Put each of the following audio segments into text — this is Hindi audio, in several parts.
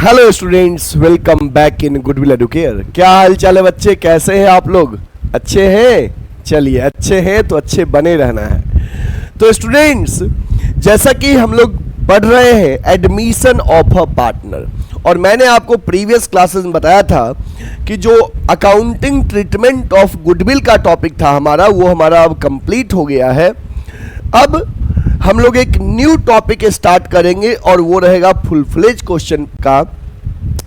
Hello students, welcome back in goodwill Educare. क्या हाल चाल है बच्चे, कैसे हैं आप लोग? अच्छे हैं? चलिए, अच्छे हैं तो अच्छे बने रहना है। तो स्टूडेंट्स, जैसा कि हम लोग पढ़ रहे हैं एडमिशन ऑफ अ पार्टनर, और मैंने आपको प्रीवियस क्लासेस में बताया था कि जो अकाउंटिंग ट्रीटमेंट ऑफ गुडविल का टॉपिक था हमारा, वो हमारा अब कंप्लीट हो गया है। अब हम लोग एक न्यू टॉपिक स्टार्ट करेंगे और वो रहेगा फुल फ्लेज क्वेश्चन का,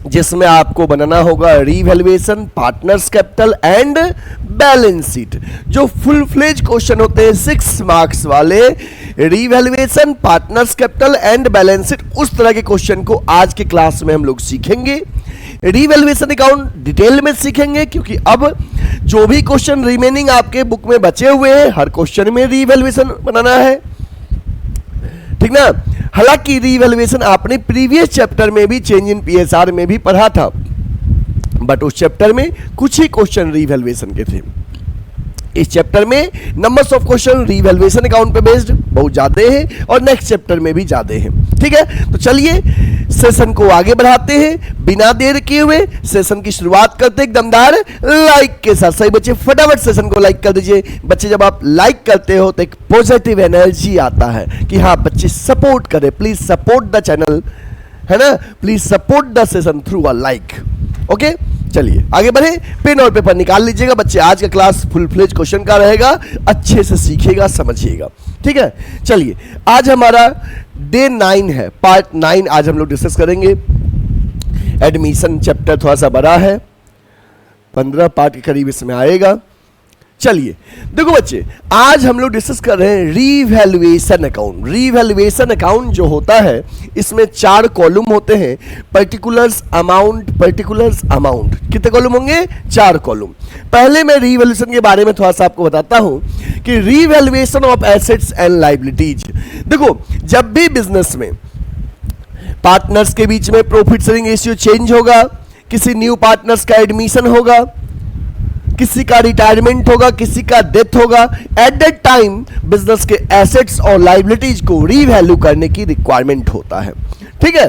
जिसमें आपको बनाना होगा revaluation, partners capital and balance sheet. जो फुल फ्लेज क्वेश्चन होते हैं 6 मार्क्स वाले, revaluation, partners capital and balance sheet, उस तरह के क्वेश्चन को आज के क्लास में हम लोग सीखेंगे। रीवैल्यूएशन अकाउंट डिटेल में सीखेंगे, क्योंकि अब जो भी क्वेश्चन रिमेनिंग आपके बुक में बचे हुए हैं, हर क्वेश्चन में रीवैल्यूएशन बनाना है, ठीक ना। हालांकि रीवैल्यूएशन आपने प्रीवियस चैप्टर में भी, चेंज इन पीएसआर में भी पढ़ा था, बट उस चैप्टर में कुछ ही क्वेश्चन रीवैल्यूएशन के थे। इस चैप्टर में numbers of question revaluation account पे बेस्ड बहुत ज्यादा है, और नेक्स्ट चैप्टर में भी ज्यादा है, ठीक है। तो चलिए सेशन को आगे बढ़ाते हैं, बिना देर किए हुए सेशन की शुरुआत करते हैं एक दमदार लाइक के साथ। सही बच्चे, फटाफट सेशन को लाइक कर दीजिए। बच्चे, जब आप लाइक करते हो तो एक पॉजिटिव एनर्जी आता है कि हाँ बच्चे सपोर्ट करें। प्लीज सपोर्ट द चैनल, है ना, please support the session through a like. Okay, चलिए आगे बढ़े। पेन और पेपर निकाल लीजिएगा बच्चे, आज का क्लास फुल फ्लेज क्वेश्चन का रहेगा, अच्छे से सीखिएगा, समझिएगा, ठीक है। चलिए, आज हमारा डे 9 है, पार्ट 9 आज हम लोग डिस्कस करेंगे। एडमिशन चैप्टर थोड़ा सा बड़ा है, 15 पार्ट के करीब इसमें आएगा। चलिए देखो बच्चे, आज हम लोग डिस्कस कर रहे हैं रीवैल्यूएशन अकाउंट। रीवैल्यूएशन अकाउंट जो होता है, इसमें 4 कॉलम होते हैं, पर्टिकुलर्स, अमाउंट, पर्टिकुलर्स, अमाउंट। कितने कॉलम होंगे? 4 कॉलम। पहले मैं रीवैल्यूएशन के बारे में थोड़ा सा आपको बताता हूं कि revaluation of assets and liabilities. देखो, जब भी बिजनेस में पार्टनर्स के बीच में प्रॉफिट शेयरिंग रेशियो चेंज होगा, किसी न्यू पार्टनर्स का एडमिशन होगा, किसी का रिटायरमेंट होगा, किसी का डेथ होगा, एट दैट टाइम बिजनेस के एसेट्स और लायबिलिटीज को रीवैल्यू करने की रिक्वायरमेंट होता है, ठीक है।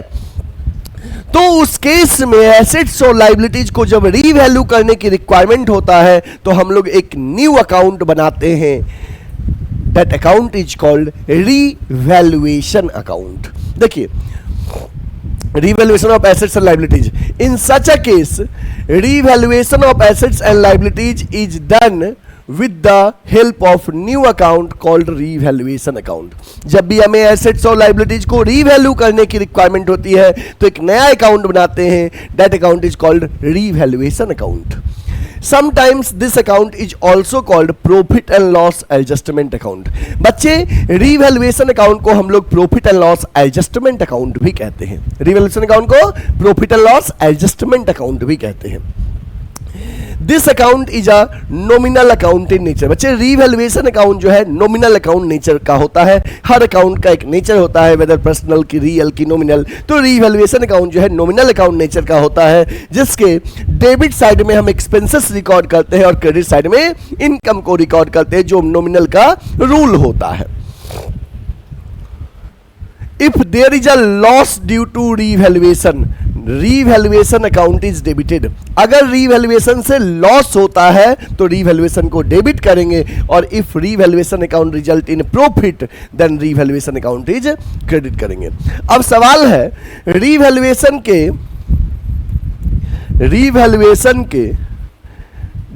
तो उस केस में एसेट्स और लायबिलिटीज को जब रीवैल्यू करने की रिक्वायरमेंट होता है, तो हम लोग एक न्यू अकाउंट बनाते हैं। That account is called revaluation account. देखिए, revaluation of assets and liabilities. In such a case, revaluation of assets and liabilities is done with the help of new account called revaluation account. जब भी हमें assets और liabilities को revalue करने की requirement होती है, तो एक नया account बनाते हैं। That account is called revaluation account. Sometimes this account is also called profit and loss adjustment account. बच्चे, revaluation account को हम लोग profit and loss adjustment account भी कहते हैं। revaluation account को profit and loss adjustment account भी कहते हैं। This account is a nominal account in nature. बच्चे, रीवैल्यूएशन अकाउंट जो है नॉमिनल अकाउंट नेचर का होता है। हर अकाउंट का एक नेचर होता है, वेदर पर्सनल की, रियल की, नॉमिनल। तो रीवैल्यूएशन अकाउंट जो है नॉमिनल अकाउंट नेचर का होता है, जिसके डेबिट साइड में हम एक्सपेंसेस रिकॉर्ड करते हैं और क्रेडिट साइड में इनकम को रिकॉर्ड करते हैं, जो नॉमिनल का रूल होता है। If there is a loss due to revaluation, revaluation account is debited. अगर revaluation से लॉस होता है तो revaluation को डेबिट करेंगे, और if revaluation account result in profit, then revaluation account is credit करेंगे। अब सवाल है, revaluation के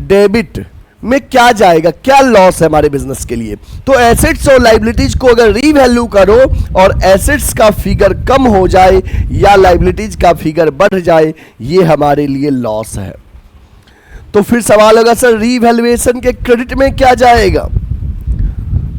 डेबिट में क्या जाएगा, क्या लॉस है हमारे बिजनेस के लिए। तो एसेट्स और लायबिलिटीज को अगर रीवैल्यू करो और एसेट्स का फिगर कम हो जाए या लायबिलिटीज का फिगर बढ़ जाए, ये हमारे लिए लॉस है। तो फिर सवाल होगा, सर रीवैल्यूएशन के क्रेडिट में क्या जाएगा,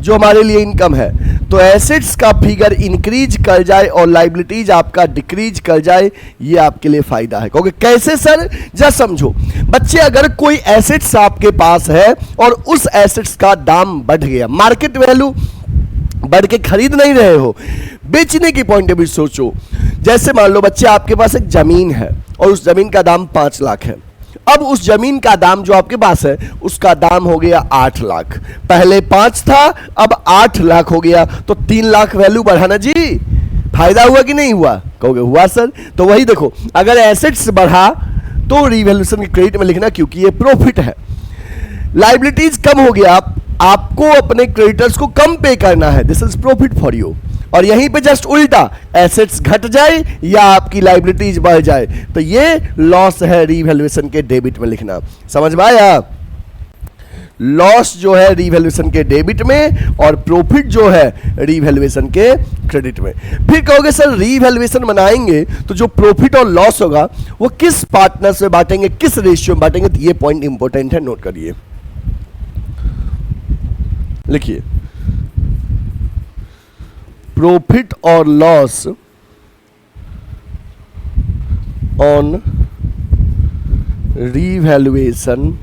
जो हमारे लिए इनकम है। तो एसेट्स का फिगर इंक्रीज कर जाए और लायबिलिटीज आपका डिक्रीज कर जाए, ये आपके लिए फायदा है। क्योंकि कैसे सर, जा समझो बच्चे, अगर कोई एसेट्स आपके पास है और उस एसेट्स का दाम बढ़ गया, मार्केट वैल्यू बढ़ के खरीद नहीं रहे हो, बेचने की पॉइंट ऑफ व्यू सोचो। जैसे मान लो बच्चे, आपके पास एक जमीन है और उस जमीन का दाम 5 लाख है। अब उस जमीन का दाम जो आपके पास है, उसका दाम हो गया 8 लाख। पहले 5 था, अब 8 लाख हो गया, तो 3 लाख वैल्यू बढ़ा ना जी। फायदा हुआ कि नहीं हुआ? कहोगे हुआ सर। तो वही देखो, अगर एसेट्स बढ़ा तो रिवैल्यूएशन के क्रेडिट में लिखना, क्योंकि ये प्रॉफिट है। लाइबिलिटीज कम हो गया, आपको अपने क्रेडिटर्स को कम पे करना है, this is profit for you. और यहीं पे जस्ट उल्टा, एसेट्स घट जाए या आपकी लाइबिलिटीज बढ़ जाए तो ये लॉस है रिवैल्यूएशन के डेबिट में लिखना। समझ में आया? लॉस जो है रिवैल्यूएशन के डेबिट में और प्रॉफिट जो है रिवैल्यूएशन के क्रेडिट में। फिर कहोगे सर रिवैल्यूएशन बनाएंगे तो जो प्रॉफिट और लॉस होगा वो किस पार्टनर्स में बांटेंगे, किस रेशियो में बांटेंगे? तो ये पॉइंट इंपॉर्टेंट है, नोट करिए, लिखिए। प्रॉफिट और loss on revaluation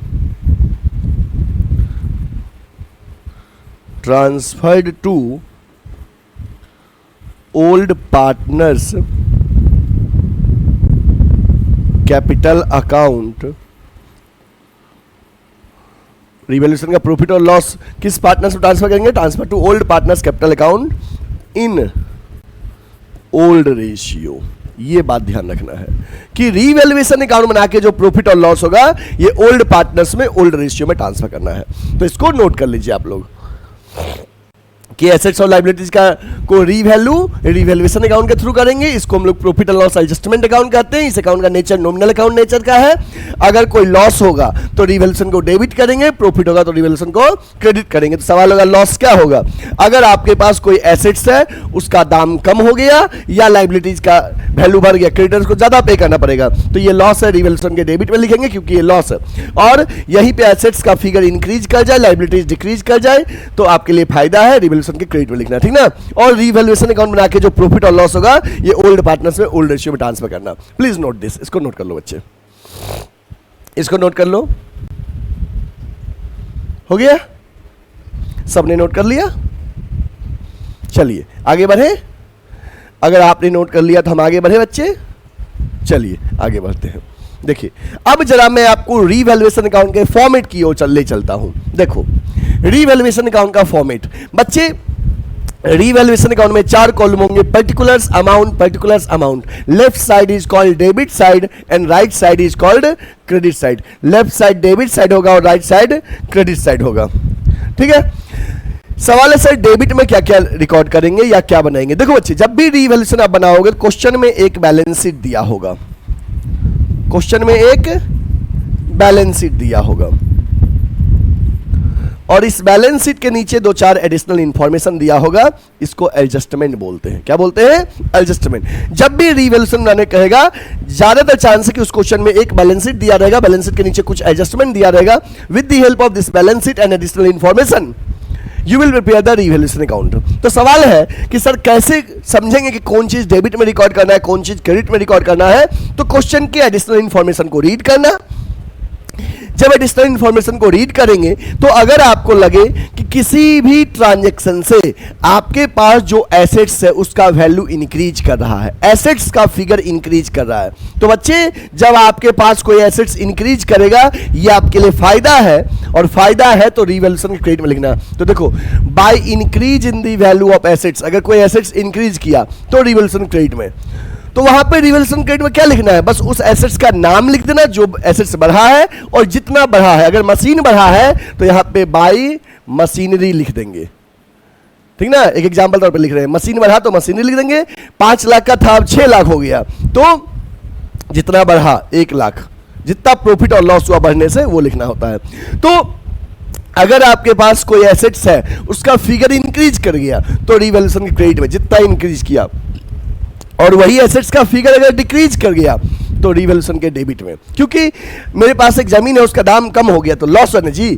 transferred to old partners capital account। Revaluation का प्रॉफिट और लॉस किस पार्टनर्स में ट्रांसफर करेंगे? Transfer to old partners capital account in old ratio. ये बात ध्यान रखना है कि रिवैल्यूएशन अकाउंट बना के जो प्रॉफिट और लॉस होगा ये ओल्ड पार्टनर्स में ओल्ड रेशियो में ट्रांसफर करना है। तो इसको नोट कर लीजिए आप लोग कि एसेट्स और लाइबिलिटीज का को रिवैल्यूएशन अकाउंट के थ्रू करेंगे। इसको हम लोग profit and loss adjustment account कहते हैं। इस अकाउंट का नेचर नॉमिनल अकाउंट नेचर का है। अगर कोई लॉस होगा तो रिवैल्यूएशन को डेबिट करेंगे, प्रॉफिट होगा तो रिवैल्यूएशन को क्रेडिट करेंगे। तो सवाल होगा लॉस क्या होगा? अगर आपके पास कोई एसेट्स है उसका दाम कम हो गया या लाइबिलिटीज का वैल्यू बढ़ गया, क्रेडिटर्स को ज्यादा पे करना पड़ेगा, तो ये लॉस है, रिवैल्यूएशन के डेबिट में लिखेंगे क्योंकि ये लॉस है। और यहीं पे एसेट्स का फिगर इंक्रीज कर जाए, लाइबिलिटीज डिक्रीज कर जाए तो आपके लिए फायदा है, रिवैल्यूएशन के क्रेडिट में लिखना, ठीक ना। और रिवैल्यूएशन अकाउंट बना के जो प्रॉफिट और लॉस होगा ये ओल्ड पार्टनर्स में ओल्ड रेशियो में ट्रांसफर करना। प्लीज नोट दिस, इसको नोट कर लो बच्चे, इसको नोट कर लो। हो गया? सबने नोट कर लिया? चलिए आगे बढ़े। अगर आपने नोट कर लिया तो हम आगे बढ़े बच्चे। चलिए आगे बढ़ते हैं। देखिए अब जरा मैं आपको रिवैल्यूएशन अकाउंट के फॉर्मेट की ओर ले चलता हूं। देखो रिवैल्यूएशन अकाउंट का फॉर्मेट बच्चे, रिवैल्यूएशन अकाउंट में 4 कॉलम होंगे, particulars amount. Left side is called debit side and right side is called credit side. Left side debit side होगा और राइट साइड क्रेडिट साइड होगा, ठीक है। सवाल है सर डेबिट में क्या क्या रिकॉर्ड करेंगे या क्या बनाएंगे? देखो बच्चे, जब भी रिवैल्यूएशन आप बनाओगे क्वेश्चन में एक बैलेंस शीट दिया होगा, क्वेश्चन में एक बैलेंस शीट दिया होगा और इस बैलेंस शीट के नीचे 2-4 एडिशनल इंफॉर्मेशन दिया होगा। इसको एडजस्टमेंट बोलते हैं। क्या बोलते हैं? एडजस्टमेंट। जब भी रिवैल्यूएशन बनाने कहेगा ज्यादातर चांस है कि उस क्वेश्चन में एक बैलेंस शीट दिया रहेगा, बैलेंस शीट के नीचे कुछ एडजस्टमेंट दिया रहेगा। With the help of this balance sheet and additional information you will prepare the revaluation account. तो सवाल है कि सर कैसे समझेंगे कि कौन चीज डेबिट में रिकॉर्ड करना है, कौन चीज क्रेडिट में रिकॉर्ड करना है? तो क्वेश्चन की एडिशनल इंफॉर्मेशन को रीड करना। जब एडिशनल इंफॉर्मेशन को रीड करेंगे तो अगर आपको लगे कि किसी भी ट्रांजैक्शन से आपके पास जो एसेट्स है उसका वैल्यू इंक्रीज कर रहा है, एसेट्स का फिगर इंक्रीज कर रहा है, तो बच्चे जब आपके पास कोई एसेट्स इंक्रीज करेगा ये आपके लिए फायदा है। और फायदा है तो रिवैल्यूएशन क्रेडिट में लिखना। तो देखो by increase in the value of assets, अगर कोई एसेट्स इंक्रीज किया तो रिवैल्यूएशन क्रेडिट में, तो वहां पे रिवैल्यूएशन क्रेडिट में क्या लिखना है? बस उस एसेट्स का नाम लिख देना जो एसेट्स बढ़ा है और जितना बढ़ा है। अगर मशीन बढ़ा है तो यहां पे बाय मशीनरी लिख देंगे, ठीक ना। एक एग्जांपल तौर पे लिख रहे हैं, मशीन बढ़ा तो मशीनरी लिख देंगे। 5 लाख का था अब 6 लाख हो गया, तो जितना बढ़ा 1 लाख, जितना प्रॉफिट और लॉस हुआ बढ़ने से वो लिखना होता है। तो अगर आपके पास कोई एसेट्स है उसका फिगर इंक्रीज कर गया तो रिवैल्यूएशन के क्रेडिट में जितना इंक्रीज किया, और वही एसेट्स का फिगर अगर डिक्रीज कर गया तो रिवैल्यूएशन के डेबिट में। क्योंकि मेरे पास एक जमीन है उसका दाम कम हो गया तो लॉस है ना जी,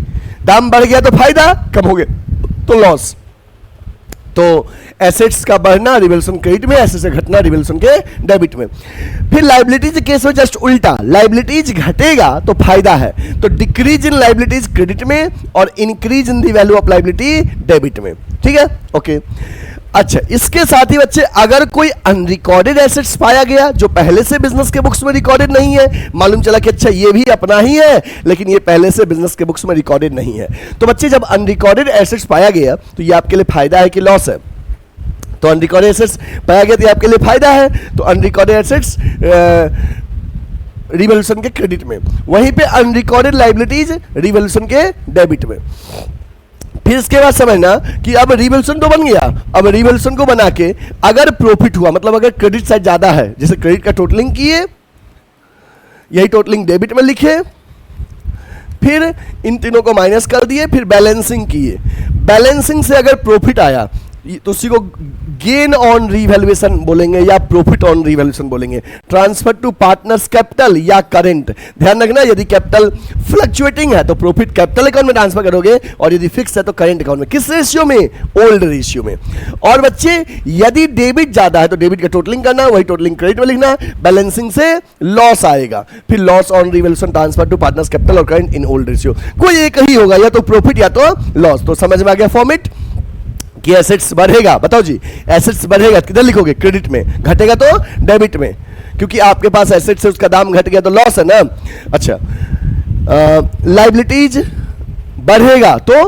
दाम बढ़ गया तो फायदा, कम हो गया तो लॉस। तो एसेट्स का बढ़ना रिवैल्यूएशन क्रेडिट में, एसेट्स का घटना रिवैल्यूएशन के डेबिट में। फिर लायबिलिटीज के केस में जस्ट उल्टा, लायबिलिटीज घटेगा तो फायदा है, तो डिक्रीज इन लायबिलिटीज क्रेडिट में और increase in the value of liability debit में, ठीक है। ओके अच्छा, इसके साथ ही बच्चे अगर कोई अनरिकॉर्डेड एसेट्स पाया गया जो पहले से बिजनेस के बुक्स में रिकॉर्डेड नहीं है, मालूम चला कि अच्छा ये भी अपना ही है लेकिन ये पहले से बिजनेस के बुक्स में रिकॉर्डेड नहीं है, तो बच्चे जब अनरिकॉर्डेड एसेट्स पाया गया तो ये आपके लिए फायदा है कि लॉस है? तो अनरिकॉर्डेड एसेट्स पाया गया तो आपके लिए फायदा है, तो अनरिकॉर्डेड एसेट्स रिवॉल्यूशन के क्रेडिट में, वहीं पे अनरिकॉर्डेड लायबिलिटीज रिवॉल्यूशन के डेबिट में। फिर इसके बाद समझना कि अब रिवॉल्यूशन तो बन गया, अब रिवॉल्यूशन को बना के अगर प्रॉफिट हुआ, मतलब अगर क्रेडिट साइड ज्यादा है, जैसे क्रेडिट का टोटलिंग किए, यही टोटलिंग डेबिट में लिखे, फिर इन तीनों को माइनस कर दिए, फिर बैलेंसिंग किए, बैलेंसिंग से अगर प्रॉफिट आया तो उसी को गेन ऑन रिवैल्यूएशन बोलेंगे या प्रॉफिट ऑन रिवैल्यूएशन बोलेंगे। ट्रांसफर टू पार्टनर्स कैपिटल या करंट, ध्यान रखना यदि कैपिटल फ्लक्चुएटिंग है तो प्रॉफिट कैपिटल अकाउंट में ट्रांसफर करोगे, और यदि फिक्स है तो करंट अकाउंट में। किस रेशियो में? ओल्ड रेशियो में। और बच्चे यदि डेबिट ज्यादा है तो डेबिट का टोटलिंग करना, वही टोटलिंग क्रेडिट में लिखना, बैलेंसिंग से लॉस आएगा, फिर loss on revaluation transfer to partners capital और करंट इन ओल्ड रेशियो, कोई एक ही होगा, या तो प्रॉफिट या तो लॉस। तो समझ में आ गया फॉर्मेट कि एसेट्स बढ़ेगा, बताओ जी, एसेट्स बढ़ेगा किधर लिखोगे? क्रेडिट में, घटेगा तो डेबिट में, क्योंकि आपके पास एसेट्स है उसका दाम घट गया तो लॉस है ना। अच्छा, लायबिलिटीज बढ़ेगा तो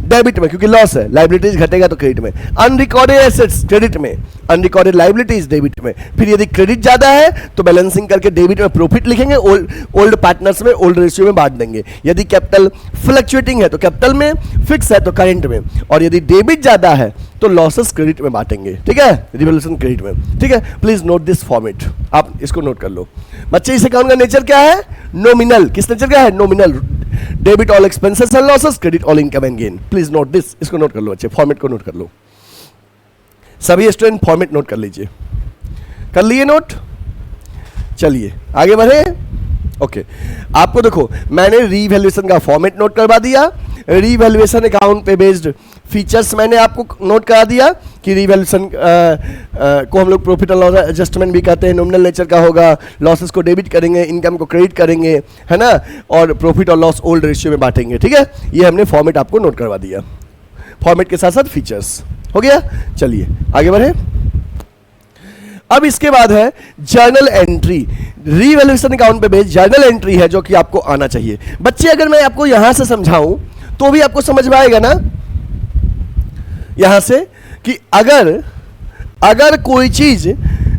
डेबिट में क्योंकि लॉस है, लायबिलिटीज घटेगा तो क्रेडिट में। अनरिकॉर्डेड एसेट्स क्रेडिट में, अनरिकॉर्डेड लायबिलिटीज डेबिट में। फिर यदि क्रेडिट ज्यादा है तो बैलेंसिंग करके डेबिट में प्रॉफिट लिखेंगे, ओल्ड पार्टनर्स में ओल्ड रेशियो में बांट देंगे। यदि कैपिटल फ्लक्चुएटिंग है तो कैपिटल में, फिक्स है तो करंट में, और यदि डेबिट ज्यादा है तो लॉसेस क्रेडिट में बांटेंगे, ठीक है, रिवॉल्यूशन क्रेडिट में, ठीक है। प्लीज नोट दिस फॉर्मेट, आप इसको नोट कर लो बच्चे। इस अकाउंट का नेचर क्या है? नॉमिनल। किस नेचर का है? Nominal. Debit all expenses and losses, credit all income and gain. Please note this, इसको नोट कर लो बच्चे, फॉर्मेट को नोट कर लो। सभी स्टूडेंट फॉर्मेट नोट कर लीजिए। कर लिए नोट? चलिए आगे बढ़े। ओके, आपको देखो मैंने रीवैल्यूएशन का फॉर्मेट नोट करवा दिया, रीवैल्यूएशन अकाउंट पे बेस्ड फीचर्स मैंने आपको नोट करा दिया कि रीवैल्यूएशन को हम लोग प्रॉफिट एंड लॉस एडजस्टमेंट भी कहते हैं, नॉमिनल नेचर का होगा, लॉसेस को डेबिट करेंगे, इनकम को क्रेडिट करेंगे, है ना, और प्रॉफिट और लॉस ओल्ड रेशियो में बांटेंगे, ठीक है। ये हमने फॉर्मेट आपको नोट करवा दिया, फॉर्मेट के साथ साथ फीचर्स हो गया। चलिए आगे बढ़े। अब इसके बाद है जर्नल एंट्री। रीवैल्यूएशन अकाउंट पे बेस्ड जर्नल एंट्री है जो कि आपको आना चाहिए बच्चे। अगर मैं आपको यहां से समझाऊं तो भी आपको समझ में आएगा ना, यहां से कि अगर कोई चीज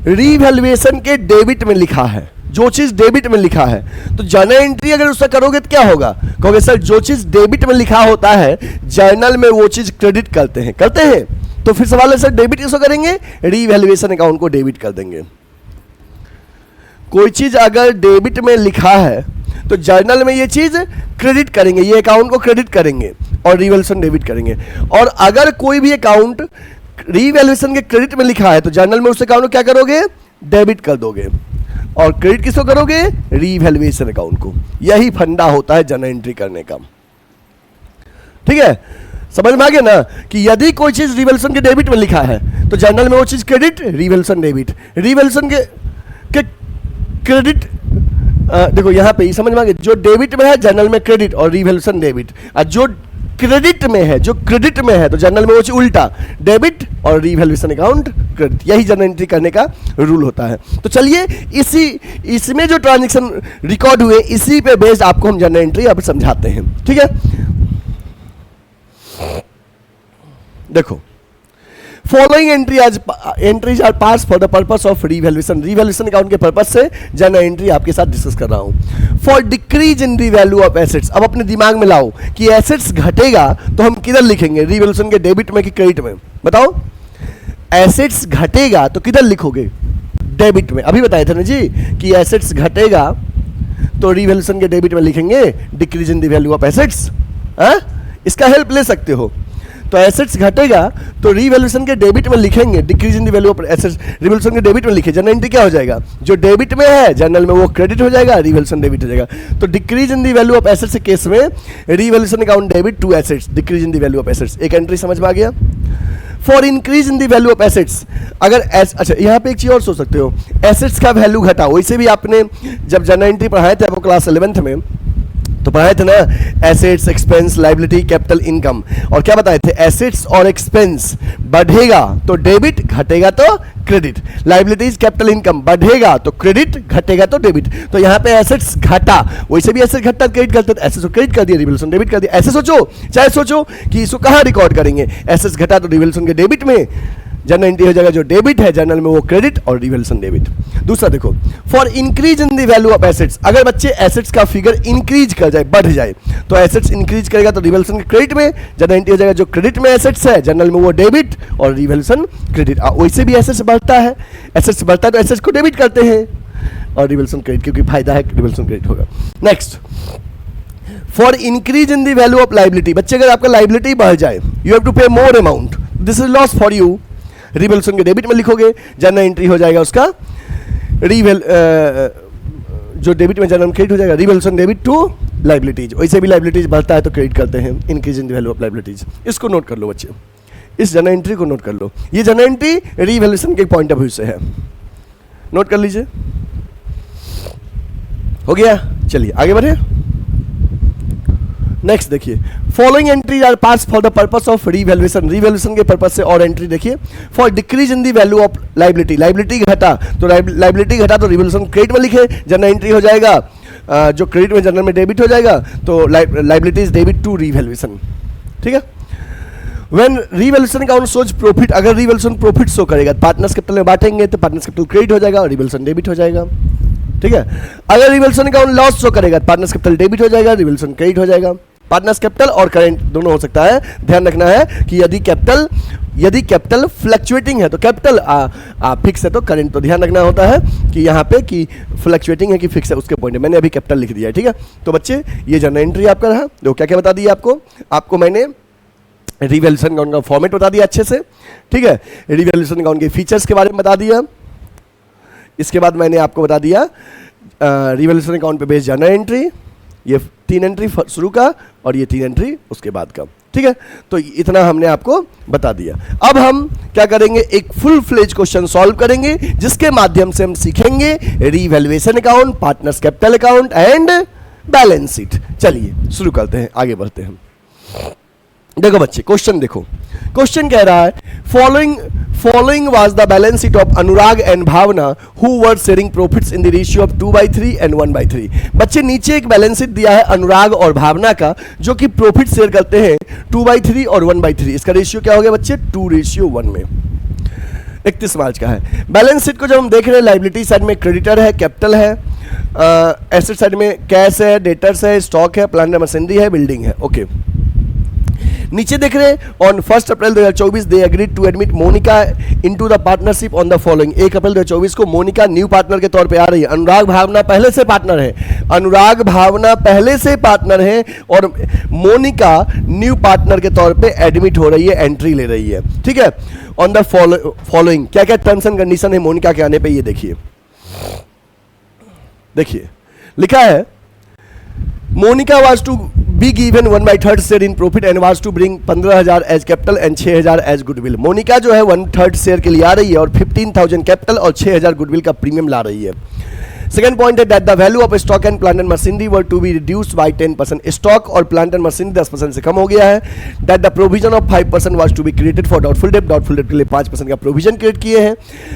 रीवैल्यूएशन के डेबिट में लिखा है, जो चीज डेबिट में लिखा है, तो जर्नल एंट्री अगर उसका करोगे तो क्या होगा? कहोगे सर जो चीज डेबिट में लिखा होता है जर्नल में वो चीज क्रेडिट करते हैं, तो फिर सवाल है सर डेबिट किसको करेंगे? रीवैल्यूएशन अकाउंट को डेबिट कर देंगे। कोई चीज अगर डेबिट में लिखा है तो जर्नल में ये चीज क्रेडिट करेंगे, ये अकाउंट को क्रेडिट करेंगे और रीवैल्यूएशन डेबिट करेंगे। और अगर कोई भी अकाउंट रीवैल्यूएशन के क्रेडिट में लिखा है तो जर्नल में उस अकाउंट को क्या करोगे? डेबिट कर दोगे, और क्रेडिट किसको करोगे? रीवैल्यूएशन अकाउंट को। यही फंडा होता है जर्नल एंट्री करने का, ठीक है। समझ में आ गया ना कि यदि कोई चीज रिवॉल्यूशन के डेबिट में लिखा है तो जर्नल में वो चीज क्रेडिट, रिवॉल्यूशन डेबिट, रिवॉल्यूशन के क्रेडिट। देखो यहां पे ही समझ में आ गया, जो डेबिट में है जर्नल में क्रेडिट और रिवॉल्यूशन डेबिट, और जो क्रेडिट में है, जो क्रेडिट में है तो जर्नल में वो चीज उल्टा, डेबिट और रिवैल्यूएशन अकाउंट क्रेडिट। यही जर्नल एंट्री करने का रूल होता है। तो चलिए इसमें जो ट्रांजैक्शन रिकॉर्ड हुए इसी पे बेस्ड आपको हम जर्नल एंट्री अब समझाते हैं, ठीक है। देखो, following entries are pass for the purpose of revaluation account के पर्पस से जर्नल एंट्री आपके साथ डिस्कस कर रहा हूं। For decrease in the value of assets, अब अपने दिमाग में लाओ कि एसेट्स घटेगा तो हम किधर लिखेंगे? रिवैल्यूएशन के डेबिट में कि क्रेडिट में? बताओ, एसेट्स घटेगा तो किधर लिखोगे? डेबिट में। अभी बताए थे ना जी कि एसेट्स घटेगा तो रिवैल्यूएशन के डेबिट में लिखेंगे decrease in the value of assets. इसका हेल्प ले सकते हो। तो एसेट्स घटेगा तो रिवैल्यूएशन के डेबिट में लिखेंगे decrease in the value of assets, revaluation के डेबिट में लिखे, जर्नल एंट्री क्या हो जाएगा? जो डेबिट में है जर्नल में वो क्रेडिट हो जाएगा, रिवैल्यूएशन डेबिट हो जाएगा। तो decrease in the value of assets के केस में revaluation account debit to assets, decrease in the value of assets. एक एंट्री समझ में आ गया। For increase in the value of assets, अगर अच्छा यहाँ पे एक चीज और सोच सकते हो, एसेट्स का वैल्यू घटा, वैसे भी आपने जब जर्नल एंट्री पढ़ाए थे आपको क्लास 11th में तो पढ़ाए थे ना, assets, expense, liability, capital, income, और क्या बताए थे? एसेट्स और एक्सपेंस बढ़ेगा तो डेबिट, घटेगा तो क्रेडिट। लायबिलिटीज, कैपिटल, इनकम बढ़ेगा तो क्रेडिट, घटेगा तो डेबिट। तो यहाँ पे एसेट्स घटा, वैसे भी एसेट्स घटता क्रेडिट करते, एसेट्स को क्रेडिट कर दिया, रिवैल्यूएशन डेबिट कर दिया। ऐसे सोचो, चाहे सोचो कि इसको कहाँ रिकॉर्ड करेंगे? एसेट्स घटा तो रिवैल्यूएशन के डेबिट में, जर्नल एंट्री हो जाएगा जो डेबिट है जर्नल में वो क्रेडिट और रिवैल्यूएशन डेबिट। दूसरा देखो, for increase in the value of assets, अगर बच्चे एसेट्स का फिगर इंक्रीज कर जाए, बढ़ जाए, तो एसेट्स इंक्रीज करेगा तो रिवैल्यूएशन क्रेडिट में, जर्नल एंट्री हो जाएगा जो क्रेडिट में एसेट्स है जर्नल में वो डेबिट और रिवैल्यूएशन क्रेडिट। वैसे भी एसेट्स बढ़ता है, एसेट्स बढ़ता है तो एसेट्स को डेबिट करते हैं और रिवैल्यूएशन क्रेडिट, क्योंकि फायदा है रिवैल्यूएशन क्रेडिट होगा। Next, for increase in the value of liability, बच्चे अगर आपका लाइबिलिटी बढ़ जाए, यू हैव टू पे more amount, this is loss for you, revaluation के डेबिट में लिखोगे, जर्नल एंट्री हो जाएगा उसका जो डेबिट में जर्नल क्रेडिट हो जाएगा रिवैल्यूएशन डेबिट टू लाइबिलिटीज। वैसे भी लाइबिलिटीज बढ़ता है तो क्रेडिट करते हैं, increase in the value of liabilities. इसको नोट कर लो बच्चे, इस जर्नल एंट्री को नोट कर लो, ये जर्नल एंट्री रिवैल्यूएशन के पॉइंट ऑफ व्यू से है, नोट कर लीजिए। हो गया, चलिए आगे बढ़े। नेक्स्ट देखिए, following entries are pass for the purpose of revaluation, revaluation के पर्पस से। और एंट्री देखिए, for decrease in the value of liability, liability घटा तो लाइबिलिटी घटा तो रिवैल्यूएशन क्रेडिट में लिखे, जर्नल एंट्री हो जाएगा जो क्रेडिट में जर्नल में डेबिट हो जाएगा तो liability is debit to revaluation. ठीक है, when revaluation account shows profit, अगर रिवैल्यूएशन प्रॉफिट शो करेगा पार्टनर्स कैपिटल में बांटेंगे तो पार्टनर्स कैपिटल क्रेडिट हो जाएगा और रिवैल्यूएशन डेबिट हो जाएगा। ठीक है, अगर रिवैल्यूएशन अकाउंट लॉस शो करेगा पार्टनर्स कैपिटल डेबिट हो जाएगा, रिवैल्यूएशन क्रेडिट हो जाएगा। पार्टनर्स कैपिटल और करेंट दोनों हो सकता है, ध्यान रखना है कि यदि कैपिटल फ्लक्चुएटिंग है तो कैपिटल फिक्स है तो करेंट, तो ध्यान रखना होता है कि यहाँ पे कि फ्लक्चुएटिंग है कि फिक्स है, उसके पॉइंट मैंने अभी कैपिटल लिख दिया है। ठीक है, तो बच्चे ये जर्नल एंट्री आपका रहा, जो क्या क्या बता दिया आपको मैंने रिवैल्यूएशन अकाउंट का फॉर्मेट बता दिया अच्छे से। ठीक है, रिवैल्यूएशन अकाउंट के फीचर्स के बारे में बता दिया, इसके बाद मैंने आपको बता दिया रिवैल्यूएशन अकाउंट पे बेस्ड जर्नल एंट्री, ये 3 एंट्री शुरू का और ये 3 एंट्री उसके बाद का। ठीक है, तो इतना हमने आपको बता दिया। अब हम क्या करेंगे, एक फुल फ्लेज क्वेश्चन सॉल्व करेंगे जिसके माध्यम से हम सीखेंगे revaluation account, partners capital account and balance sheet. चलिए शुरू करते हैं, आगे बढ़ते हैं। देखो बच्चे, क्वेश्चन देखो, क्वेश्चन कह रहा है following was the balance sheet of Anurag and Bhavna who were sharing profits in the ratio of 2/3 and 1/3। बच्चे नीचे एक बैलेंस शीट दिया है अनुराग और भावना का जो कि प्रॉफिट शेयर करते हैं 2/3 और 1/3। इसका रेशियो क्या हो गया बच्चे, 2:1 में। 31 मार्च का है। बैलेंस शीट को जब हम देख रहे हैं, लाइबिलिटी साइड में क्रेडिटर है, कैपिटल है, एसेट साइड में कैश है, डेटर्स है, स्टॉक है, प्लांट एंड मशीनरी है, बिल्डिंग है। ओके, नीचे देख रहे हैं on 1 April 2024 they agreed to admit Monica into the partnership on the following. 1 अप्रैल 2024 को मोनिका न्यू पार्टनर के तौर पे आ रही है। अनुराग भावना पहले से पार्टनर है, अनुराग भावना पहले से पार्टनर है और मोनिका न्यू पार्टनर के तौर पे एडमिट हो रही है, एंट्री ले रही है। ठीक है, ऑन द फॉलोइंग क्या क्या टर्म्स एंड कंडीशन है मोनिका के आने पे, ये देखिए लिखा है Monica was to be given 1/3 share in profit and was to bring 15,000 as capital and 6,000 as goodwill. Monica जो है 1/3 शेयर के लिए आ रही है और 15,000 कैपिटल और 6,000 गुडविल का प्रीमियम ला रही है। सेकंड पॉइंट है that the value of stock and plant and machinery were to be reduced by 10%। Stock और प्लांट एंड मशीनरी 10% से कम हो गया है। That the provision of 5% was to be created for doubtful debt, doubtful debt के लिए 5% का प्रोविजन क्रिएट किए हैं।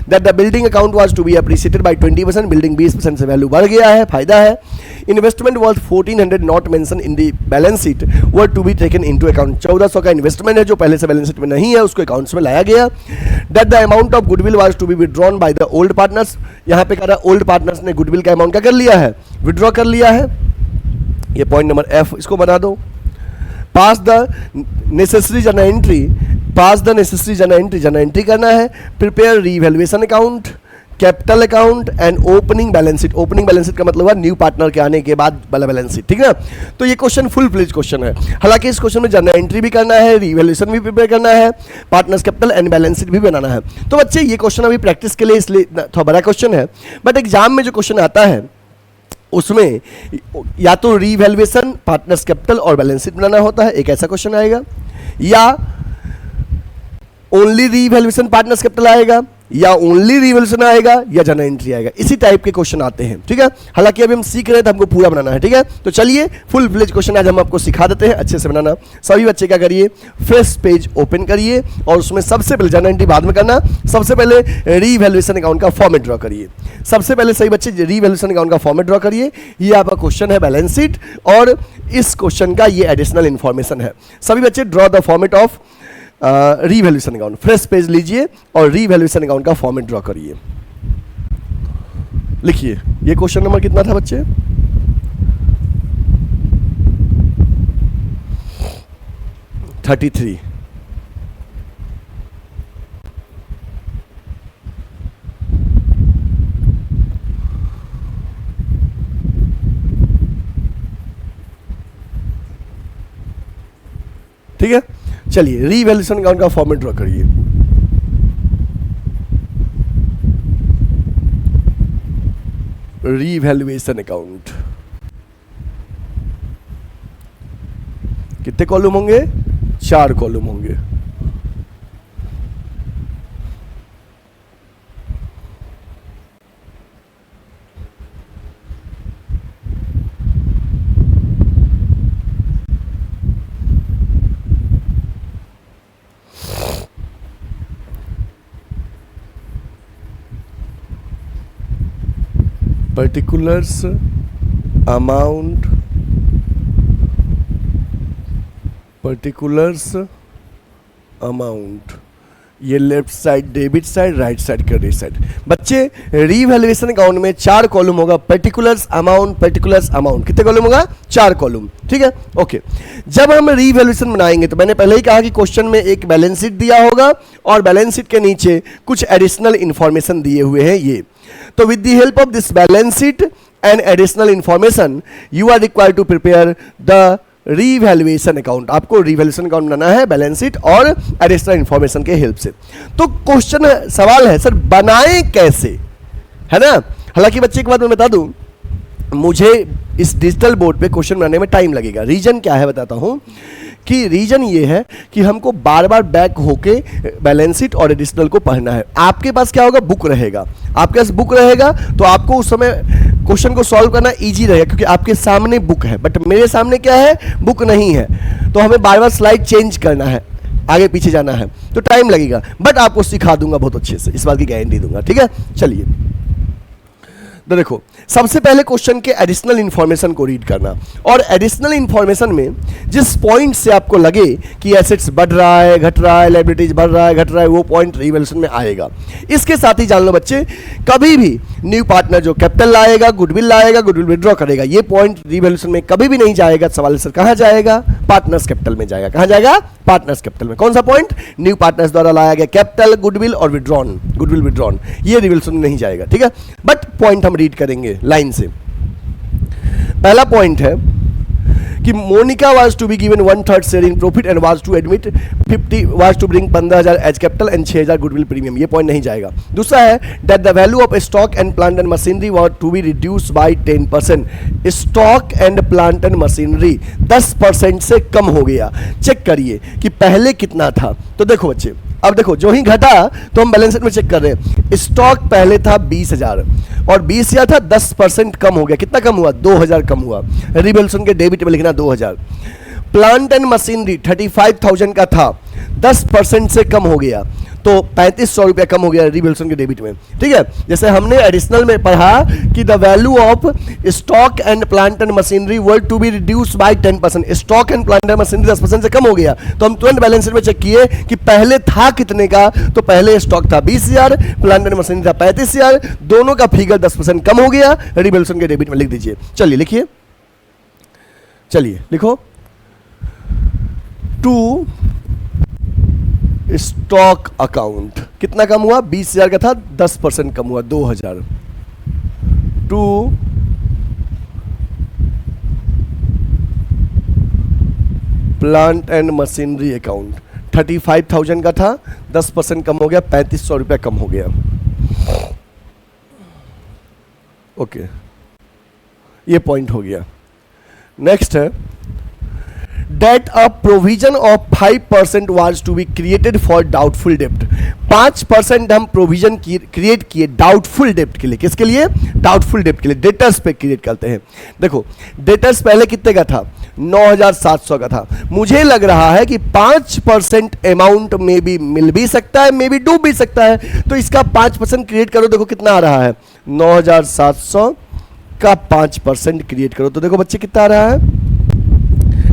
That the building account was to be appreciated by 20%, building 20% से वैल्यू बढ़ गया है, फायदा है। Investment was 1400 not mention in the balance sheet were to be taken into account. 1400 का इन्वेस्टमेंट है जो पहले से बैलेंस शीट में नहीं है, उसको अकाउंट्स में लाया गया। That the amount of goodwill was to be withdrawn by the old partners. यहाँ पे कह रहा है ओल्ड पार्टनर्स ने गुडविल का अमाउंट क्या कर लिया है, विड्रॉ कर लिया है। ये पॉइंट नंबर F, इसको बना दो। Pass the necessary journal entry, journal entry करना है। Prepare revaluation account, capital account and opening balance sheet. Opening balance sheet का मतलब है न्यू पार्टनर के आने के बाद वाला बैलेंस शीट, ठीक है। तो ये क्वेश्चन फुल फ्लेज क्वेश्चन है। हालांकि इस क्वेश्चन में जर्नल एंट्री भी करना है, रीवैल्यूएशन भी प्रिपेयर करना है, partners capital and balance sheet भी बनाना है। तो बच्चे ये क्वेश्चन अभी प्रैक्टिस के लिए इसलिए थोड़ा बड़ा क्वेश्चन है, बट एग्जाम में जो क्वेश्चन आता है उसमें या तो रीवैल्यूएशन, पार्टनर्स कैपिटल और बैलेंस शीट बनाना होता है, एक ऐसा क्वेश्चन आएगा, या ओनली रीवैल्यूएशन पार्टनर्स कैपिटल आएगा, या ओनली रिवैल्यूएशन आएगा, या जर्नल एंट्री आएगा। इसी टाइप के क्वेश्चन आते हैं, ठीक है। हालांकि अभी हम सीख रहे हैं तो हमको पूरा बनाना है, ठीक है। तो चलिए फुल फ्लेज क्वेश्चन आज हम आपको सिखा देते हैं अच्छे से बनाना। सभी बच्चे क्या करिए, फ्रेश पेज ओपन करिए और उसमें सबसे पहले जर्नल एंट्री बाद में करना, सबसे पहले रीवैल्यूएशन अकाउंट का फॉर्मेट ड्रॉ करिए। सबसे पहले सही बच्चे रीवैल्यूएशन अकाउंट का फॉर्मेट ड्रॉ करिए। ये आपका क्वेश्चन है बैलेंस शीट और इस क्वेश्चन का ये एडिशनल इंफॉर्मेशन है। सभी बच्चे draw the format of revaluation account, fresh page लीजिए और रीवैल्यूएशन अकाउंट का फॉर्मेट ड्रॉ करिए। लिखिए, ये क्वेश्चन नंबर कितना था बच्चे? 33। ठीक है, चलिए रीवैल्यूएशन अकाउंट का फॉर्मेट ड्रॉ करिए। रीवैल्यूएशन अकाउंट कितने कॉलम होंगे? 4 कॉलम होंगे। particulars amount, particulars amount, ये left side debit side, right side credit side. बच्चे रीवैल्यूएशन अकाउंट में 4 कॉलम होगा, पर्टिकुलर्स अमाउंट, पर्टिकुलर्स अमाउंट। कितने कॉलम होगा? 4 कॉलम। ठीक है, ओके। जब हम रीवैल्यूएशन बनाएंगे तो मैंने पहले ही कहा कि क्वेश्चन में एक बैलेंस शीट दिया होगा और बैलेंस शीट के नीचे कुछ एडिशनल इंफॉर्मेशन दिए हुए हैं ये। तो with the help of this balance sheet and additional information you are required to prepare the revaluation account. आपको रीवैल्यूएशन अकाउंट बनाना है बैलेंस शीट और एडिशनल इंफॉर्मेशन के हेल्प से। तो क्वेश्चन सवाल है सर बनाएं कैसे, है ना? हालांकि बच्चे एक बात मैं बता दूं, मुझे इस डिजिटल बोर्ड पे क्वेश्चन बनाने में टाइम लगेगा। रीजन क्या है बताता हूं कि रीजन ये है कि हमको बार बार बैक होके बैलेंस शीट और एडिशनल को पढ़ना है। आपके पास क्या होगा? बुक रहेगा। आपके पास बुक रहेगा तो आपको उस समय क्वेश्चन को सॉल्व करना इजी रहेगा क्योंकि आपके सामने बुक है। बट मेरे सामने क्या है? बुक नहीं है, तो हमें बार बार स्लाइड चेंज करना है, आगे पीछे जाना है, तो टाइम लगेगा। बट आपको सिखा दूंगा बहुत अच्छे से, इस बात की गारंटी दूंगा। ठीक है, चलिए तो देखो, सबसे पहले क्वेश्चन के एडिशनल इंफॉर्मेशन को रीड करना, और एडिशनल इंफॉर्मेशन में जिस पॉइंट से आपको लगे कि एसेट्स बढ़ रहा है, घट रहा है, लायबिलिटीज बढ़ रहा है, घट रहा है, वो पॉइंट रीवैल्यूएशन में आएगा। इसके साथ ही जान लो बच्चे, कभी भी न्यू पार्टनर जो कैपिटल लाएगा, गुडविल लाएगा, गुडविल विड्रॉ करेगा, ये पॉइंट रीवैल्यूएशन में कभी भी नहीं जाएगा। सवाल सर कहाँ जाएगा? पार्टनर्स कैपिटल में जाएगा। कहाँ जाएगा? पार्टनर्स कैपिटल में। कौन सा पॉइंट? न्यू पार्टनर्स द्वारा लाया गया कैपिटल, गुडविल और विड्रॉन, गुडविल विड्रॉन, ये रीवैल्यूएशन में नहीं जाएगा। ठीक है, बट पॉइंट हम रीड करेंगे लाइन से। पहला पॉइंट है कि Monica was to be given 1/3 share in profit and was to admit 50 was to bring 15,000 as capital and 6,000 goodwill premium, ये पॉइंट नहीं जाएगा। दूसरा है that the value of stock and plant and machinery was to be reduce by 10%। Stock and plant and machinery 10% से कम हो गया। चेक करिए कि पहले कितना था। तो देखो बच्चे, अब देखो जो ही घटा तो हम बैलेंस शीट में चेक कर रहे हैं। स्टॉक पहले था 20,000 और 20,000 था, 10% कम हो गया। कितना कम हुआ? 2,000 कम हुआ। रीवैल्यूएशन के डेबिट में लिखना 2,000। प्लांट एंड मशीनरी 35,000 का था, 10% से कम हो गया, तो 3,500 रुपया कम हो गया रीवैल्यूएशन के डेबिट में। ठीक है, जैसे हमने एडिशनल में पढ़ा कि the value of stock and plant and machinery were to be reduce by 10%। Stock and plant and machinery 10% से कम हो गया, तो हम तुरंत बैलेंस शीट में चेक किए कि पहले था कितने का। तो पहले स्टॉक था 20,000, प्लांट एंड मशीनरी था 35,000, दोनों का फिगर 10% कम हो गया। रीवैल्यूएशन के डेबिट में लिख दीजिए। चलिए लिखिए, चलिए लिखो, टू स्टॉक अकाउंट कितना कम हुआ? 20,000 का था, 10% कम हुआ, 2,000। To plant and machinery account 35,000 का था, 10% कम हो गया, 3,500 रुपया कम हो गया। ओके, ये पॉइंट हो गया। नेक्स्ट है that a provision of 5% was to be created for doubtful debt। 5% हम प्रोविजन क्रिएट किए डाउटफुल डेप्ट के लिए। किसके लिए? डाउटफुल डेप्ट के लिए। डेटर्स पे क्रिएट करते हैं। देखो डेटर्स पहले कितने का था? 9,700 का था। मुझे लग रहा है कि 5% अमाउंट में भी मिल भी सकता है, मे भी डूब भी सकता है, तो इसका 5% क्रिएट करो। देखो कितना आ रहा है? 9,700 का 5% क्रिएट करो तो देखो बच्चे कितना आ रहा है?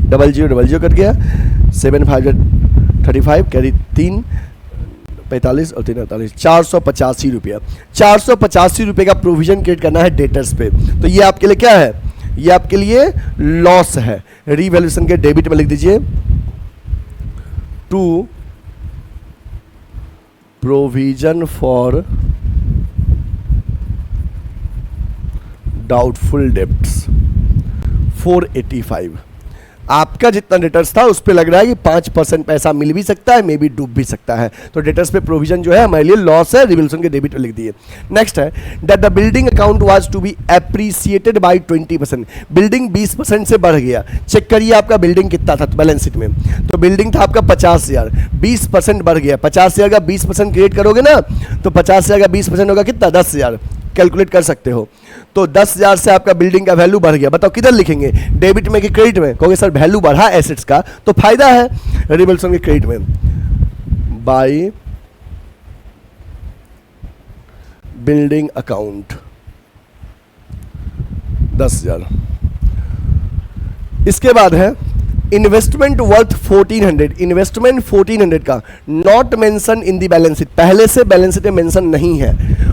00 कट गया, 7 5 35 कैरी 3 45 और 3 48 485 रुपया। 485 रुपये का प्रोविजन क्रिएट करना है डेटर्स पे। तो ये आपके लिए क्या है, ये आपके लिए लॉस है। रीवैल्यूएशन के डेबिट में लिख दीजिए to provision for doubtful debts 485। आपका जितना डेटर्स था उस पे लग रहा है कि 5% पैसा मिल भी सकता है, मे बी डूब भी सकता है। तो डेटर्स पे प्रोविजन जो है हमारे लिए लॉस है, रिवैल्यूएशन के डेबिट में लिख दिए। नेक्स्ट है that the building account was to be appreciated by 20%। Building 20% से बढ़ गया। चेक करिए आपका बिल्डिंग कितना था बैलेंस शीट में। तो बिल्डिंग था आपका 50,000, 20% बढ़ गया। 50,000 का 20% क्रिएट करोगे ना तो 50,000 का 20% होगा कितना, 10,000। कैलकुलेट कर सकते हो। तो 10,000 से आपका बिल्डिंग का वैल्यू बढ़ गया। बताओ किधर लिखेंगे, डेबिट में कि क्रेडिट में? कहोगे सर वैल्यू बढ़ा एसेट्स का तो फायदा है, रिवैल्यूएशन के क्रेडिट में। By building account 10,000। इसके बाद है इन्वेस्टमेंट वर्थ 1400। इन्वेस्टमेंट 1400 का not mention in the balance sheet, पहले से बैलेंस शीट में मेंशन नहीं है।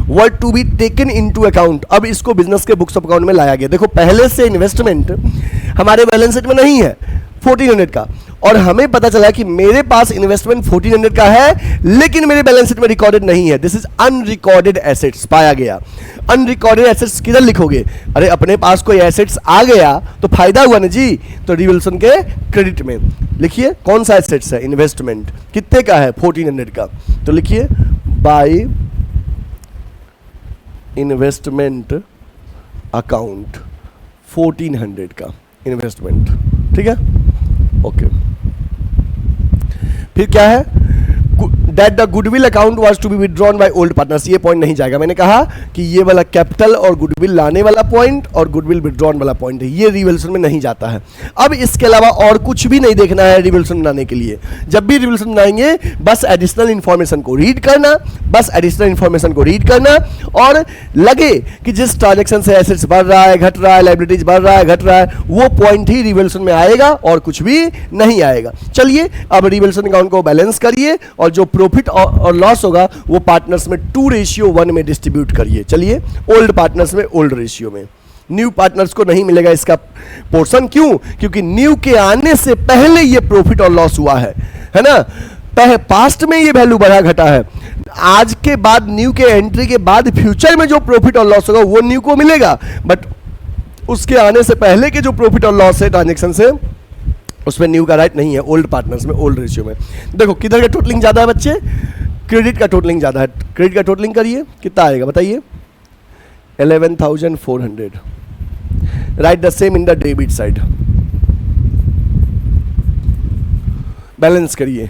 Worth to be taken into account, अब इसको बिजनेस के बुक्स ऑफ अकाउंट में लाया गया। देखो पहले से इन्वेस्टमेंट हमारे बैलेंस शीट में नहीं है 1400 का, और हमें पता चला कि मेरे पास इन्वेस्टमेंट 1400 का है लेकिन मेरे बैलेंस शीट में रिकॉर्डेड नहीं है। दिस इज अनरिकॉर्डेड एसेट्स पाया गया। अनरिकॉर्डेड एसेट्स किधर लिखोगे? अरे अपने पास कोई एसेट्स आ गया तो फायदा हुआ ना जी, तो रिवैल्यूएशन के क्रेडिट में लिखिए कौन सा एसेट्स है, इन्वेस्टमेंट कितने का है, 1400 का। तो लिखिए बाय इन्वेस्टमेंट अकाउंट 1400 का इन्वेस्टमेंट, ठीक है, ओके। फिर क्या है, that the goodwill account was to be withdrawn by old partners. ये पॉइंट नहीं जाएगा, मैंने कहा कि ये वाला कैपिटल और गुडविल लाने वाला पॉइंट और गुडविल विथड्रॉन वाला पॉइंट है, ये रिवैल्यूएशन में नहीं जाता है। अब इसके अलावा और कुछ भी नहीं देखना है रिवैल्यूएशन बनाने के लिए। जब भी रिवैल्यूएशन बनाएंगे बस एडिशनल इंफॉर्मेशन को रीड करना, बस एडिशनल इंफॉर्मेशन को रीड करना, और लगे कि जिस ट्रांजेक्शन से एसेट्स बढ़ रहा है, घट रहा है, लायबिलिटीज बढ़ रहा है, घट रहा है, वो पॉइंट ही रिवैल्यूएशन में आएगा और कुछ भी नहीं आएगा। चलिए अब रिवैल्यूएशन अकाउंट को बैलेंस करिए और जो प्रॉफिट और लॉस होगा वो पार्टनर्स में 2:1 में डिस्ट्रीब्यूट करिए। चलिए ओल्ड पार्टनर्स में ओल्ड रेशियो में, न्यू पार्टनर्स को नहीं मिलेगा इसका पोर्शन। क्यों? क्योंकि न्यू के आने से पहले ये प्रॉफिट और लॉस हुआ है ना, पास्ट में ये वैल्यू बढ़ा घटा है। आज के बाद न्यू के एंट्री के बाद फ्यूचर में जो प्रॉफिट और लॉस होगा वो न्यू को मिलेगा, बट उसके आने से पहले के जो प्रॉफिट और लॉस है ट्रांजेक्शन से उसमें न्यू का राइट नहीं है ओल्ड पार्टनर्स में, ओल्ड रेशियो में। देखो किधर का टोटलिंग ज्यादा है बच्चे, क्रेडिट का टोटलिंग ज्यादा है। क्रेडिट का टोटलिंग करिए कितना आएगा बताइए, 11,400। Right the same in the debit side. Balance करिए,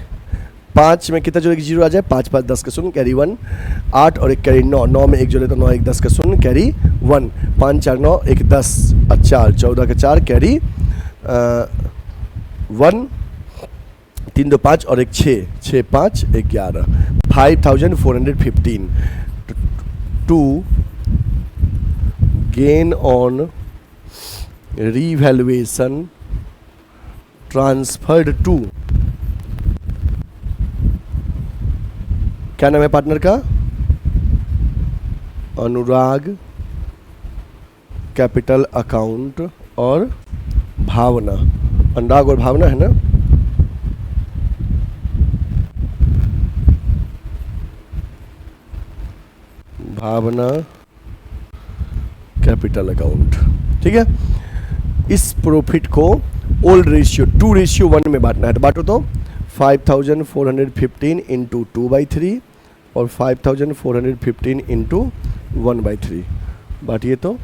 5 में कितना जोड़े 0 आ जाए, 5 5 10 का शून्य कैरी 1, 8 और 1 कैरी 9, 9 में 1 जोड़े तो 9 1 10 का शून्य कैरी 1, 5 4 9 1 10 4 14 का 4 कैरी 1, 3 2 5 और 1 6 6 5 11, 5,415 to gain on revaluation transferred to, क्या नाम है पार्टनर का, अनुराग कैपिटल अकाउंट और भावना। अनुराग और भावना है ना, भावना कैपिटल अकाउंट, ठीक है। इस प्रॉफिट को ओल्ड रेशियो 2:1 में बांटना है, तो बांटो तो 5,415 इंटू 2/3 और 5,415 इंटू 1/3 बांटिए तो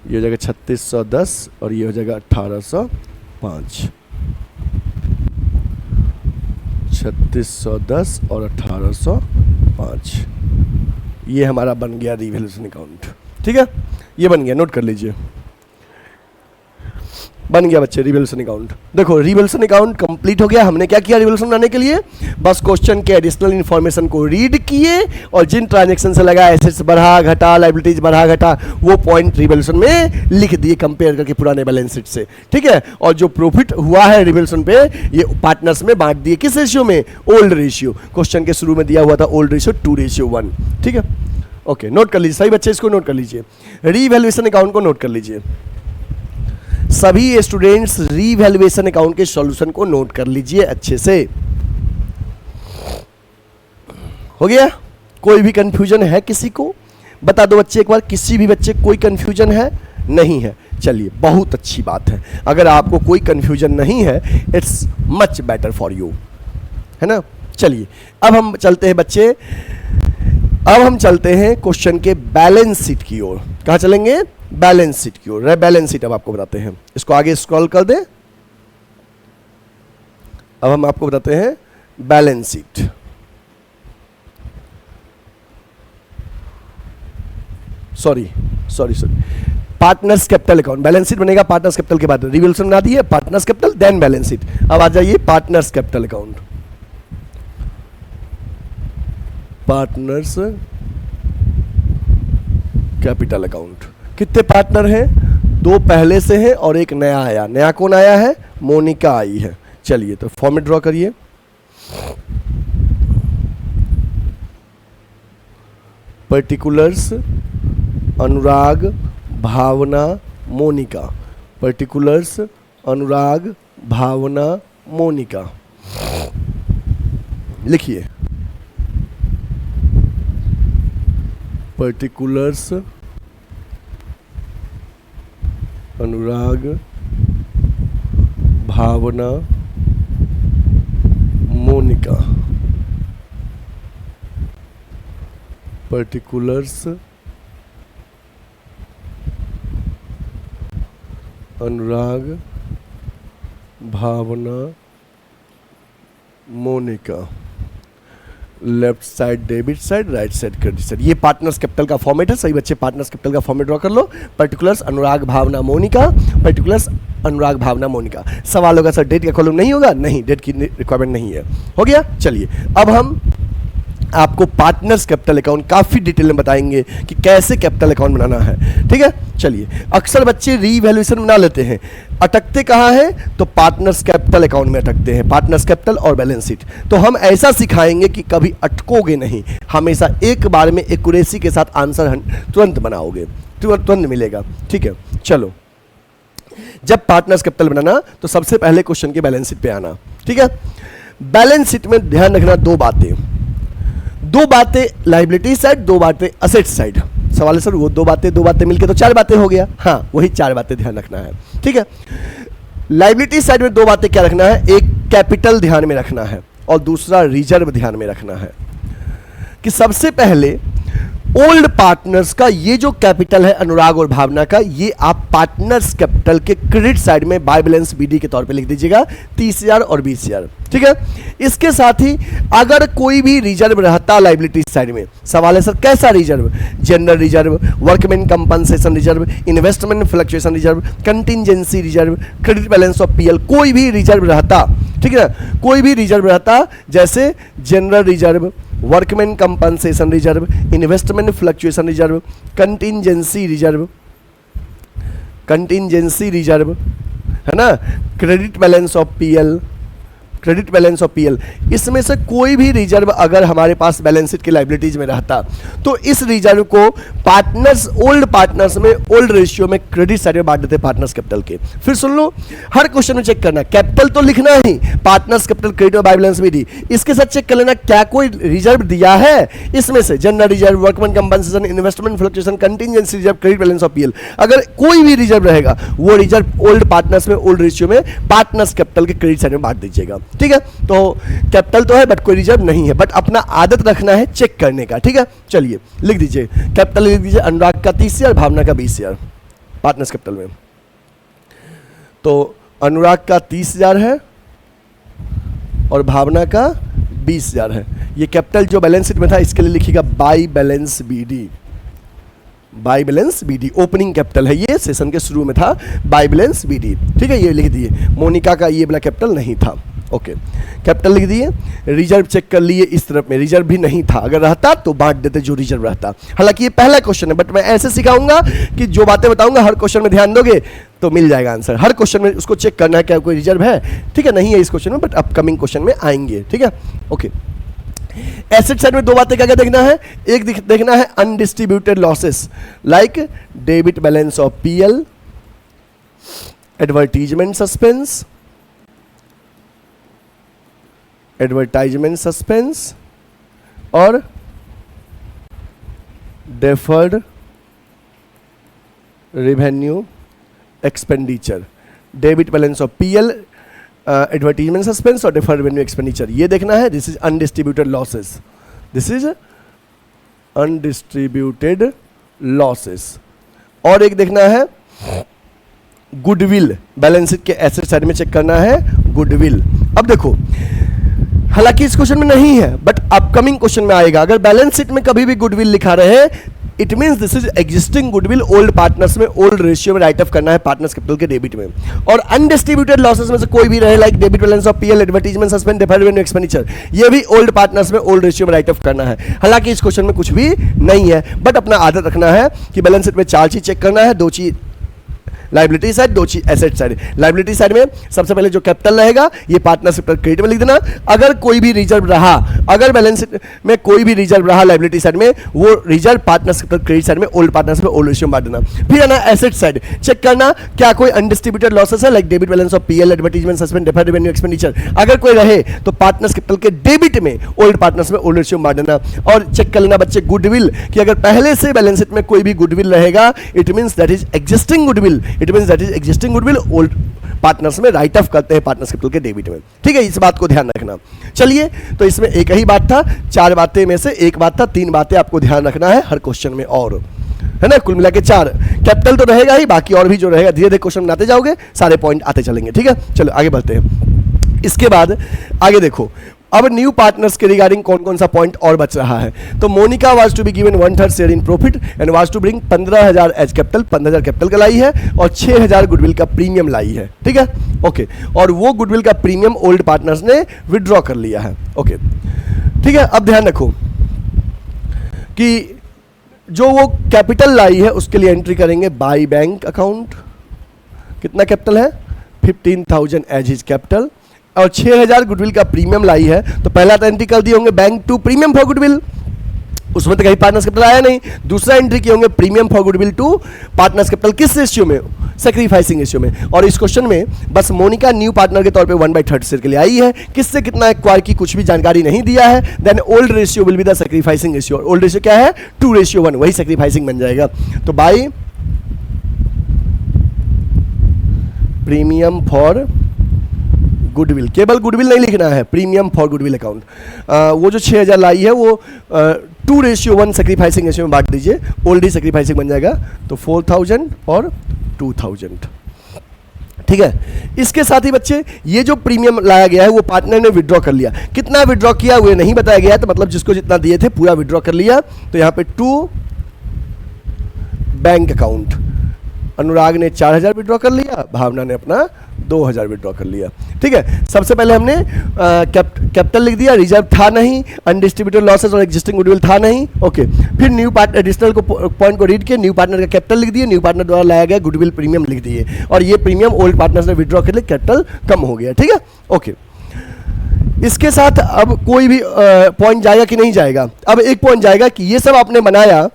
ये हो जाएगा 3610 और ये हो जाएगा 1805। 3610 और 1805 ये हमारा बन गया रिवैल्यूएशन अकाउंट, ठीक है, ये बन गया, नोट कर लीजिए। बन गया बच्चे रिवोल्यूशन अकाउंट। देखो रिवोल्यूशन अकाउंट कंप्लीट हो गया। हमने क्या किया रिवोल्यूशन बनाने के लिए? बस क्वेश्चन के एडिशनल इन्फॉर्मेशन को रीड किए और जिन ट्रांजेक्शन से लगा एसेट्स बढ़ा घटा, लायबिलिटीज बढ़ा घटा, वो पॉइंट रिवोल्यूशन में लिख दिए कंपेयर करके पुराने बैलेंस शीट से। ठीक है, और जो प्रॉफिट हुआ है रिवोल्यूशन पे ये पार्टनर्स में बांट दिए। किस रेशियो में? Old ratio. क्वेश्चन के शुरू में दिया हुआ था ओल्ड रेशियो 2:1। ठीक है, ओके, नोट कर लीजिए सही बच्चे, इसको नोट कर लीजिए। रीवैल्यूएशन अकाउंट को नोट कर लीजिए। सभी स्टूडेंट्स रीवैल्यूएशन अकाउंट के सॉल्यूशन को नोट कर लीजिए अच्छे से। हो गया? कोई भी कंफ्यूजन है किसी को? बता दो बच्चे एक बार, किसी भी बच्चे कोई कंफ्यूजन है? नहीं है। चलिए, बहुत अच्छी बात है। अगर आपको कोई कंफ्यूजन नहीं है, it's much better for you, है ना। चलिए अब हम चलते हैं बच्चे, अब हम चलते हैं क्वेश्चन के बैलेंस शीट की ओर। कहां चलेंगे? बैलेंस शीट की ओर। बैलेंस शीट अब आपको बताते हैं, इसको आगे स्क्रॉल कर दें। अब हम आपको बताते हैं balance sheet. Sorry, partners capital account. Balance sheet बनेगा पार्टनर्स कैपिटल के बाद। रिवोल्यूशन बना दिए, partners capital then balance sheet. अब आ जाइए partners capital account. Partners capital account. कितने पार्टनर हैं? 2 पहले से हैं और एक नया आया। नया कौन आया है? मोनिका आई है। चलिए तो फॉर्मेट ड्रॉ करिए। पर्टिकुलर्स अनुराग भावना मोनिका। पर्टिकुलर्स अनुराग भावना मोनिका। लिखिए particulars Anurag Bhavna Monika. Particulars Anurag Bhavna Monika. Left side debit side, right side credit side. ये पार्टनर्स कैपिटल का फॉर्मेट है। सही बच्चे, पार्टनर्स कैपिटल का फॉर्मेट ड्रॉ कर लो। Particulars Anurag Bhavna Monika, particulars Anurag Bhavna Monika. सवाल होगा सर डेट का कॉलम नहीं होगा? नहीं, डेट की रिक्वायरमेंट नहीं है। हो गया? चलिए अब हम आपको पार्टनर्स कैपिटल अकाउंट काफी डिटेल में बताएंगे कि कैसे कैपिटल अकाउंट बनाना है। ठीक है, चलिए। अक्सर बच्चे रीवैल्यूएशन बना लेते हैं, अटकते कहाँ हैं? तो पार्टनर्स कैपिटल अकाउंट में अटकते हैं। पार्टनर्स कैपिटल और बैलेंस शीट। तो हम ऐसा सिखाएंगे कि कभी अटकोगे नहीं, हमेशा एक बार में एक्यूरेसी के साथ आंसर तुरंत बनाओगे, तुरंत मिलेगा। ठीक है, चलो। जब पार्टनर्स कैपिटल बनाना तो सबसे पहले क्वेश्चन के बैलेंस शीट पे आना। ठीक है, बैलेंस शीट में ध्यान रखना दो बातें लायबिलिटी साइड, 2 बातें असेट साइड। सवाल है सर वो दो बातें मिलके तो 4 बातें हो गया। हाँ, वही 4 बातें ध्यान रखना है। ठीक है, लायबिलिटी साइड में 2 बातें क्या रखना है? एक कैपिटल ध्यान में रखना है और दूसरा रिजर्व ध्यान में रखना है। कि सबसे पहले ओल्ड पार्टनर्स का ये जो कैपिटल है अनुराग और भावना का, ये आप पार्टनर्स कैपिटल के क्रेडिट साइड में बाय बैलेंस बीडी के तौर पे लिख दीजिएगा 30,000 और 20,000। ठीक है, इसके साथ ही अगर कोई भी रिजर्व रहता लायबिलिटी साइड में, सवाल है सर कैसा reserve? General reserve, workman compensation reserve, investment fluctuation reserve, contingency reserve, credit balance of PL, कोई भी रिजर्व रहता। ठीक है, कोई भी रिजर्व रहता, जैसे general reserve, workman compensation reserve, investment fluctuation reserve, contingency reserve, है ना, क्रेडिट बैलेंस ऑफ पीएल, इसमें से कोई भी रिजर्व अगर हमारे पास बैलेंस शीट की लायबिलिटीज में रहता तो इस रिजर्व को पार्टनर्स, ओल्ड पार्टनर्स में ओल्ड रेशियो में क्रेडिट साइड में बांट देते पार्टनर्स कैपिटल के। फिर सुन लो, हर क्वेश्चन में चेक करना, कैपिटल तो लिखना ही, पार्टनर्स कैपिटल क्रेडिट और बाय बैलेंस बीडी, इसके साथ चेक कर लेना क्या कोई रिजर्व दिया है इसमें से, general reserve, workman compensation, investment fluctuation, contingency reserve, credit balance of PL. अगर कोई भी रिजर्व रहेगा वो रिजर्व ओल्ड पार्टनर्स में ओल्ड रेशियो में पार्टनर्स कैपिटल के क्रेडिट साइड में बांट दीजिएगा। ठीक है, तो कैपिटल तो है बट कोई रिजर्व नहीं है, बट अपना आदत रखना है चेक करने का। ठीक है, चलिए लिख दीजिए, कैपिटल लिख दीजिए अनुराग का 30,000, भावना का 20,000 पार्टनर्स कैपिटल में। तो अनुराग का 30,000 है और भावना का 20,000 है। ये कैपिटल जो बैलेंस शीट में था इसके लिए लिखिएगा by balance BD, by balance BD, opening capital है, ये सेशन के शुरू में था, बाय बैलेंस बीडी, ठीक है, ये लिख दिए। मोनिका का ये वाला कैपिटल नहीं था, ओके, कैपिटल लिख दिए। रिजर्व चेक कर लिए, इस तरफ में रिजर्व भी नहीं था, अगर रहता तो बांट देते जो रिजर्व रहता। हालांकि ये पहला क्वेश्चन है, बट मैं ऐसे सिखाऊंगा कि जो बातें बताऊंगा हर क्वेश्चन में ध्यान दोगे तो मिल जाएगा आंसर। हर क्वेश्चन में उसको चेक करना है क्या कोई रिजर्व है, ठीक है, नहीं है इस क्वेश्चन में, बट अपकमिंग क्वेश्चन में आएंगे, ठीक है, ओके। एसेट साइड में दो बातें क्या क्या देखना है, एक देखना है undistributed losses like debit balance of PL, advertisement suspense और deferred revenue expenditure. Debit balance of PL, advertisement suspense और डेफर्ड रेवेन्यू एक्सपेंडिचर, ये देखना है। This is undistributed losses, this is undistributed losses. और एक देखना है गुडविल, बैलेंस शीट के एसेट साइड में चेक करना है गुडविल। अब देखो, हालांकि इस क्वेश्चन में नहीं है बट अपकमिंग क्वेश्चन में आएगा। अगर बैलेंस शीट में कभी भी गुडविल लिखा रहे, it means this is existing goodwill, old partners में ओल्ड रेशियो में राइट ऑफ करना है पार्टनर्स कैपिटल के डेबिट में। और अनडिस्ट्रीब्यूटेड लॉसेस में से कोई भी रहे like debit balance of PL, advertisement suspense, deferred revenue expenditure, ये भी ओल्ड पार्टनर्स में ओल्ड रेशियो में राइट ऑफ करना है। हालांकि इस क्वेश्चन में कुछ भी नहीं है, बट अपना आदत रखना है कि बैलेंस शीट में 4 चीज चेक करना है, 2 चीज लाइबिलिटी साइड, 2 चीज एसेट साइड। लाइबिलिटी साइड में सबसे पहले जो कैपिटल रहेगा ये पार्टनरशिप पर क्रेडिट में लिख देना। अगर कोई भी रिजर्व रहा, अगर बैलेंस शीट में कोई भी रिजर्व रहा लाइबिलिटी साइड में, वो रिजर्व पार्टनरशिप पर क्रेडिट साइड में ओल्ड पार्टनर्स में ओल्ड रेशियो में बांट देना। फिर है ना एसेट साइड, चेक करना क्या कोई अनडिस्ट्रीब्यूटेड लॉसेस है like debit balance of PL, advertisement suspense, deferred revenue expenditure. अगर कोई रहे तो पार्टनर्स कैपिटल के डेबिट में ओल्ड पार्टनर्स में ओल्ड रेशियो में बांट देना। और चेक कर लेना बच्चे गुडविल, कि अगर पहले से बैलेंस शीट में कोई भी गुडविल रहेगा, it means that is existing goodwill, it means that is existing goodwill, old partners में राइट ऑफ करते हैं पार्टनर्स कैपिटल के डेबिट में, ठीक है, इस बात को ध्यान रखना। चलिए, तो इसमें एक ही बात था, 4 बातें में से एक बात था, 3 बातें आपको ध्यान रखना है हर क्वेश्चन में, और है ना, कुल मिला के 4। कैपिटल तो रहेगा ही, बाकी और भी जो रहेगा धीरे धीरे क्वेश्चन बनाते जाओगे, सारे पॉइंट आते चलेंगे, ठीक है। चलो आगे बढ़ते हैं। इसके बाद आगे देखो, अब न्यू पार्टनर्स के रिगार्डिंग कौन कौन सा पॉइंट और बच रहा है। तो Monica was to be given 1/3 share in profit and was to bring 15,000 as capital, 15,000 capital का लाई है और 6,000 गुडविल का प्रीमियम लाई है, ठीक है, ओके। और वो गुडविल का प्रीमियम ओल्ड पार्टनर्स ने विड्रॉ कर लिया है, ओके, ठीक है। अब ध्यान रखो कि जो वो कैपिटल लाई है उसके लिए एंट्री करेंगे बाय बैंक अकाउंट। कितना कैपिटल है, 15,000 एज हिज कैपिटल, और 6,000 गुडविल का प्रीमियम लाई है, तो पहला तो एंट्री कर दिए होंगे bank to premium for goodwill, उसमें तो कहीं पार्टनर्स कैपिटल आया नहीं। दूसरा एंट्री किए होंगे premium for goodwill to partners capital, किस रेशियो में, सैक्रिफाइसिंग रेशियो में। और इस क्वेश्चन में बस मोनिका न्यू पार्टनर के तौर पे 1/3 शेयर के लिए आई है, किससे कितना एक्वायर की कुछ भी जानकारी नहीं दिया है। Then old ratio will be the sacrificing ratio, old ratio क्या है 2:1, वही सैक्रिफाइसिंग बन जाएगा। तो बाय प्रीमियम फॉर गुडविल, केवल गुडविल नहीं लिखना है, प्रीमियम फॉर गुडविल अकाउंट। वो जो 6,000 लाई है वो 2:1 सैक्रिफाइसिंग रेशियो में बांट दीजिए, ओल्ड सैक्रिफाइसिंग बन जाएगा, तो 4,000 और 2,000, ठीक है। इसके साथ ही बच्चे ये जो प्रीमियम लाया गया है वो पार्टनर ने विड्रॉ कर लिया। कितना विड्रॉ किया वो नहीं बताया गया है, तो मतलब जिसको जितना दिए थे पूरा विड्रॉ कर लिया। तो यहाँ पे 2 बैंक अकाउंट, अनुराग ने 4,000 विड्रॉ कर लिया, भावना ने अपना 2,000 विड्रॉ कर लिया, ठीक है। सबसे पहले हमने कैपिटल लिख दिया, रिजर्व था नहीं, अनडिस्ट्रीब्यूटेड लॉसेस और एग्जिस्टिंग गुडविल था नहीं, ओके। फिर न्यू पार्टनर एडिशनल को पॉइंट को रीड किया, न्यू पार्टनर का कैपिटल लिख दिए, न्यू पार्टनर द्वारा लाया गया गुडविल प्रीमियम लिख दिए, और ये प्रीमियम ओल्ड पार्टनर्स ने विड्रॉ कर लिया, कैपिटल कम हो गया, ठीक है, ओके। इसके साथ अब कोई भी पॉइंट जाएगा कि नहीं जाएगा। अब एक पॉइंट जाएगा कि ये सब आपने बनाया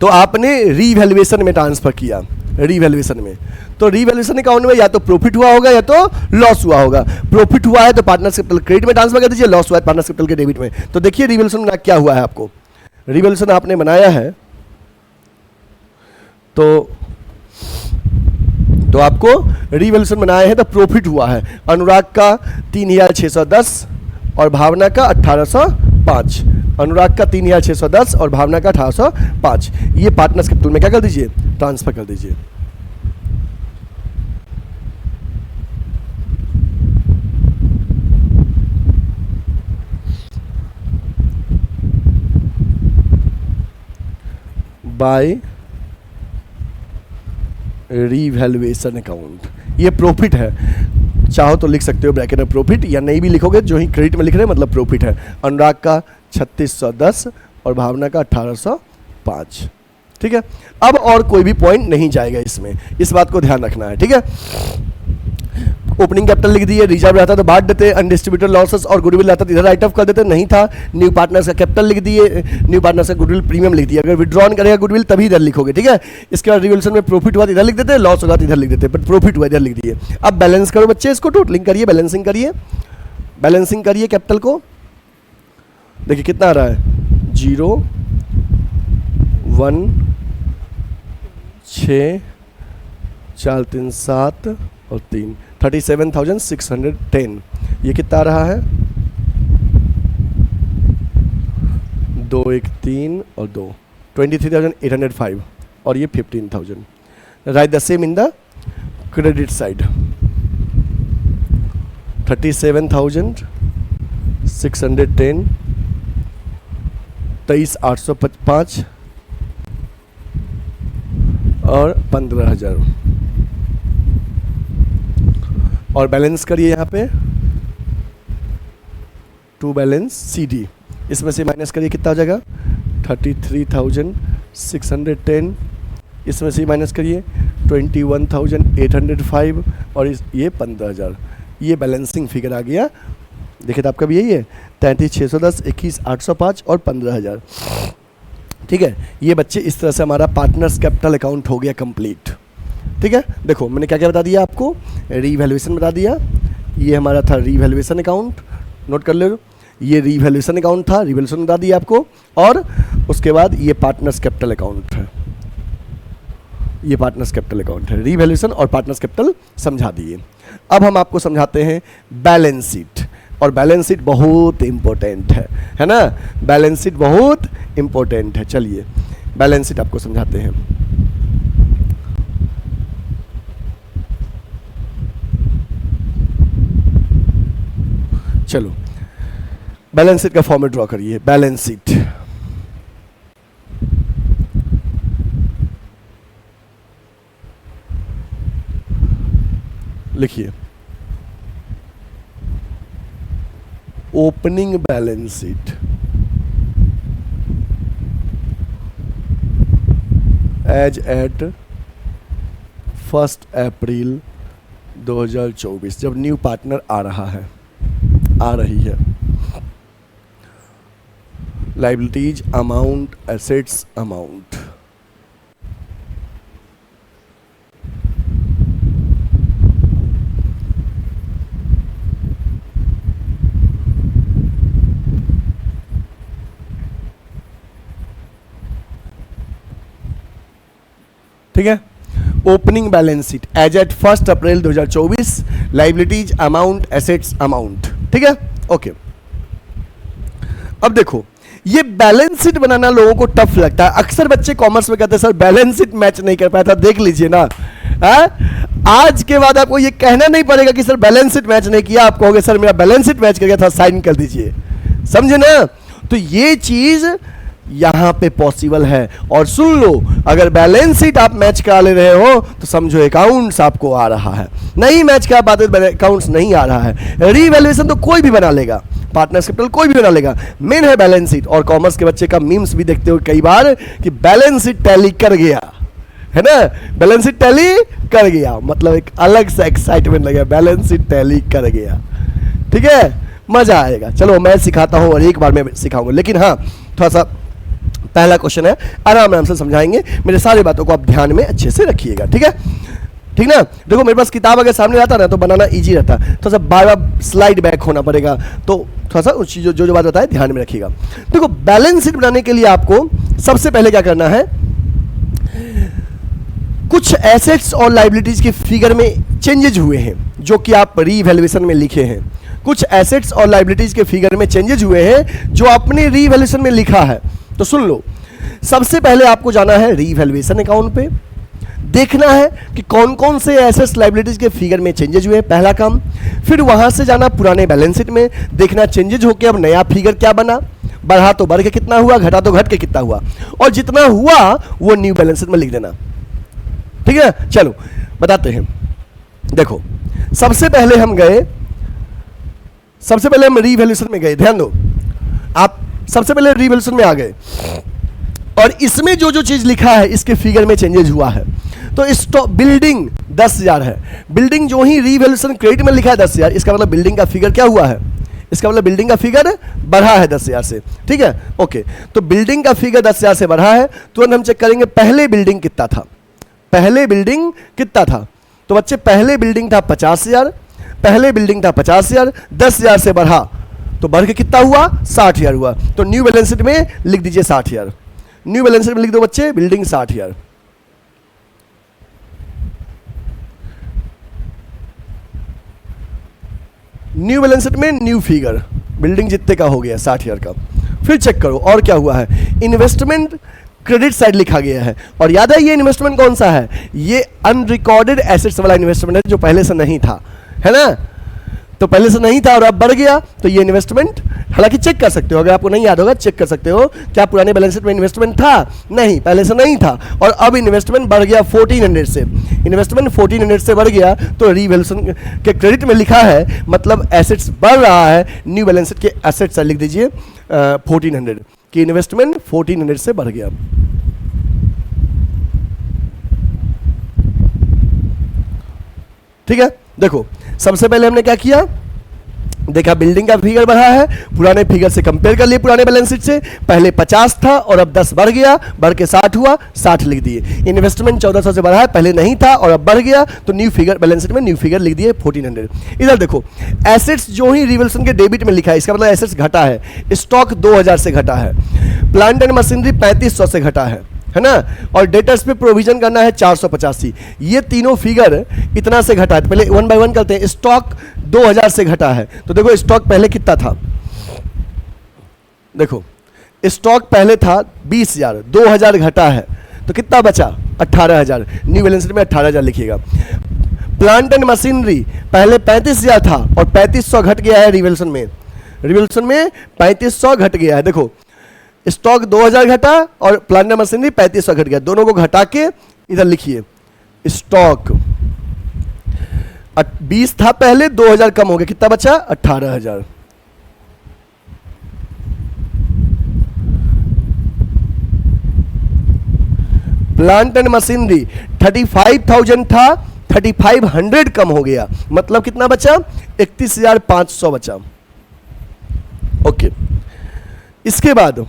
तो आपने रीवैल्यूएशन में ट्रांसफर किया, रीवैल्यूएशन में, तो रीवैल्यूएशन अकाउंट में या तो प्रॉफिट हुआ होगा या तो लॉस हुआ होगा। प्रॉफिट हुआ है तो पार्टनर्स कैपिटल क्रेडिट में ट्रांसफर कर दीजिए, लॉस हुआ है पार्टनर्स कैपिटल के डेबिट में। तो देखिए रीवैल्यूएशन में क्या हुआ है, आपको रीवैल्यूएशन आपने बनाया है तो आपको रीवैल्यूएशन बनाए हैं तो प्रॉफिट हुआ है, अनुराग का 3,610 और भावना का 1,805, अनुराग का 3,610 और भावना का 1,805। ये पार्टनर्स कैपिटल में क्या कर दीजिए, ट्रांसफर कर दीजिए। By revaluation account. ये प्रॉफिट है, चाहो तो लिख सकते हो ब्रैकेट में प्रॉफिट, या नहीं भी लिखोगे, जो ही क्रेडिट में लिख रहे हैं मतलब प्रॉफिट है। अनुराग का 3610 और भावना का 1805। ठीक है, अब और कोई भी पॉइंट नहीं जाएगा इसमें, इस बात को ध्यान रखना है। ठीक है, ओपनिंग कैपिटल लिख दिए, रिजर्व रहता तो बांट देते, अनडिस्ट्रीब्यूटेड लॉसेस और गुडविल रहता तो इधर राइट ऑफ कर देते, नहीं था। न्यू पार्टनर्स का कैपिटल लिख दिए, न्यू पार्टनर्स का गुडविल प्रीमियम लिख दिया। अगर विड्रॉन करेगा गुडविल तभी इधर लिखोगे। ठीक है, इसके बाद रिवोल्यूशन में प्रॉफिट हुआ तो इधर लिख देते, लॉस होगा तो इधर लिख देते, बट प्रॉफिट हुआ इधर लिख दिए। अब बैलेंस करो बच्चे, इसको टोटलिंग करिए, बैलेंसिंग करिए, बैलेंसिंग करिए कैपिटल को। देखिए कितना आ रहा है, 0 1 6 4 3 7 और 3 37,610। ये कितना आ रहा है, 2 1 3 और 2 23,805 और ये 15,000। Right the same in the credit side, 37,610, 23,805 और 15,000। और बैलेंस करिए यहाँ पे, टू बैलेंस CD, इसमें से माइनस करिए कितना हो जाएगा, 33,610, इसमें से माइनस करिए 21,805 और ये 15,000। ये बैलेंसिंग फिगर आ गया। देखिए तो आपका भी यही है, 33,610, 21,805 और 15,000। ठीक है, ये बच्चे इस तरह से हमारा पार्टनर्स कैपिटल अकाउंट हो गया कंप्लीट। ठीक है, देखो मैंने क्या क्या बता दिया आपको, रीवैल्यूएशन बता दिया, ये हमारा था रीवैल्यूएशन अकाउंट, नोट कर लो, ये रीवैल्यूएशन अकाउंट था, रीवैल्यूएशन बता दिया आपको, और उसके बाद ये पार्टनर्स कैपिटल अकाउंट है, ये पार्टनर्स कैपिटल अकाउंट है, रीवैल्यूएशन और पार्टनर्स कैपिटल समझा दिए। अब हम आपको समझाते हैं बैलेंस शीट, और बैलेंस शीट बहुत इंपॉर्टेंट है ना, बैलेंस शीट बहुत इंपॉर्टेंट है। चलिए बैलेंस शीट आपको समझाते हैं। चलो बैलेंस शीट का फॉर्मेट ड्रॉ करिए। बैलेंस शीट, लिखिए opening balance sheet as at 1 अप्रैल 2024, जब न्यू पार्टनर आ रही है। लायबिलिटीज अमाउंट, एसेट्स अमाउंट, ठीक है। Opening balance sheet as at 1 April 2024, liabilities amount, assets amount, ठीक है, ओके। अब देखो ये बैलेंस शीट बनाना लोगों को टफ लगता है। अक्सर बच्चे कॉमर्स में कहते हैं सर बैलेंस शीट मैच नहीं कर पाया था, देख लीजिए ना। आज के बाद आपको ये कहना नहीं पड़ेगा कि सर बैलेंस शीट मैच नहीं किया, आप कहोगे सर मेरा बैलेंस शीट मैच कर गया था, साइन कर दीजिए, समझे ना। तो ये चीज यहां पे पॉसिबल है। और सुन लो, अगर बैलेंस शीट आप मैच करा ले रहे हो तो समझो अकाउंट्स आपको आ रहा है, नहीं मैच करा पाते अकाउंट्स नहीं आ रहा है। रीवैल्यूएशन तो कोई भी बना लेगा, पार्टनर्स कैपिटल कोई भी बना लेगा, मेन है बैलेंस शीट। और कॉमर्स के बच्चे का मीम्स भी देखते हो कई बार कि बैलेंस शीट टैली कर गया, है ना, बैलेंस शीट टैली कर गया, मतलब एक अलग सा एक्साइटमेंट लगे, बैलेंस शीट टैली कर गया, ठीक है, मजा आएगा। चलो मैं सिखाता हूं और एक बार मैं सिखाऊंगा, लेकिन हाँ थोड़ा सा पहला क्वेश्चन है, आराम आराम से समझाएंगे, मेरे सारी बातों को आप ध्यान में अच्छे से रखिएगा, ठीक है, ठीक ना। देखो मेरे पास किताब अगर सामने रहता ना तो बनाना इजी रहता, थोड़ा सा बार बार स्लाइड बैक होना पड़ेगा, तो थोड़ा सा उस चीज जो बात बताए ध्यान में रखिएगा। देखो बैलेंस शीट बनाने के लिए आपको सबसे पहले क्या करना है, कुछ एसेट्स और लायबिलिटीज के फिगर में चेंजेज हुए हैं जो कि आप रीवैल्यूएशन में लिखे हैं। कुछ एसेट्स और लायबिलिटीज के फिगर में चेंजेज हुए हैं जो आपने रीवैल्यूएशन में लिखा है। तो सुन लो, सबसे पहले आपको जाना है रीवैल्यूएशन अकाउंट पे, देखना है कि कौन कौन से एसेट्स लायबिलिटीज के फिगर में चेंजेज हुए, पहला काम। फिर वहां से जाना पुराने बैलेंस शीट में, देखना चेंजेज होकर अब नया फिगर क्या बना, बढ़ा तो बढ़ के कितना हुआ, घटा तो घट के कितना हुआ, और जितना हुआ वो न्यू बैलेंस शीट में लिख देना। ठीक है, चलो बताते हैं। देखो सबसे पहले हम रीवैल्यूएशन में गए, ध्यान दो आप, सबसे पहले रीवैल्यूएशन में आ गए और इसमें जो जो चीज लिखा है इसके फिगर में चेंजेस हुआ है। तो स्टॉक बिल्डिंग 10,000 है, बिल्डिंग जो ही रीवैल्यूएशन क्रेडिट में लिखा है 10,000, इसका मतलब बिल्डिंग का फिगर क्या हुआ है, इसका मतलब बिल्डिंग का फिगर बढ़ा है 10,000 से। ठीक है, ओके, तो बिल्डिंग का फिगर 10,000 से बढ़ा है, तुरंत हम चेक करेंगे पहले बिल्डिंग कितना था, पहले बिल्डिंग कितना था। तो बच्चे पहले बिल्डिंग था 50,000, पहले बिल्डिंग था 50,000, 10,000 से बढ़ा तो बढ़ के कितना हुआ, 60,000 हुआ। तो न्यू बैलेंस शीट में लिख दीजिए 60,000, न्यू बैलेंस शीट में लिख दो बच्चे बिल्डिंग 60,000। न्यू बैलेंस शीट में न्यू फिगर बिल्डिंग जितने का हो गया 60,000 का। फिर चेक करो और क्या हुआ है, इन्वेस्टमेंट क्रेडिट साइड लिखा गया है, और याद है ये इन्वेस्टमेंट कौन सा है, ये अनरिकॉर्डेड एसेट्स वाला इन्वेस्टमेंट है जो पहले से नहीं था, है ना, तो पहले से नहीं था और अब बढ़ गया, तो ये इन्वेस्टमेंट, हालांकि चेक कर सकते हो, अगर आपको नहीं याद होगा चेक कर सकते हो, क्या पुराने बैलेंस शीट में इन्वेस्टमेंट था, नहीं, पहले से नहीं था, और अब इन्वेस्टमेंट बढ़ गया 1400 से, इन्वेस्टमेंट 1400 से बढ़ गया, तो रीवैल्यूएशन के क्रेडिट में लिखा है मतलब एसेट्स बढ़ रहा है, न्यू बैलेंस शीट के एसेट्स लिख दीजिए 1400 कि इन्वेस्टमेंट 1400 से बढ़ गया। ठीक है, देखो सबसे पहले हमने क्या किया, देखा बिल्डिंग का फिगर बढ़ा है, पुराने फिगर से कंपेयर कर लिए, पुराने बैलेंस शीट से, पहले 50 था और अब 10 बढ़ गया, बढ़ के 60 हुआ, 60 लिख दिए। इन्वेस्टमेंट 1400 से बढ़ा है, पहले नहीं था और अब बढ़ गया, तो न्यू फिगर बैलेंस शीट में न्यू फिगर लिख दिए 1400। इधर देखो एसेट्स जो ही रीवैल्यूएशन के डेबिट में लिखा है, इसका मतलब एसेट्स घटा है, स्टॉक 2000 से घटा है, प्लांट एंड मशीनरी 3500 से घटा है ना, और डेटर्स पे प्रोविजन करना है 485, ये तीनों फिगर इतना से घटा है। पहले 1 बाय 1 करते हैं, स्टॉक 2000 से घटा है, तो देखो स्टॉक पहले कितना था, देखो स्टॉक पहले था 20,000, 2000 घटा है तो कितना बचा 18,000, न्यू बैलेंस शीट में 18,000 लिखिएगा। प्लांट एंड मशीनरी पहले 35,000 था और 3500 घट गया है रीवैल्यूएशन में, रीवैल्यूएशन में 3500 घट गया है। देखो स्टॉक 2000 घटा और प्लांट एंड मशीनरी 3500 घट गया, दोनों को घटा के इधर लिखिए, स्टॉक 20 था पहले, 2000 कम हो गया, कितना बचा 18,000। प्लांट एंड मशीनरी 35,000 था, 3500 कम हो गया, मतलब कितना बचा 31,500 बचा। ओके, इसके बाद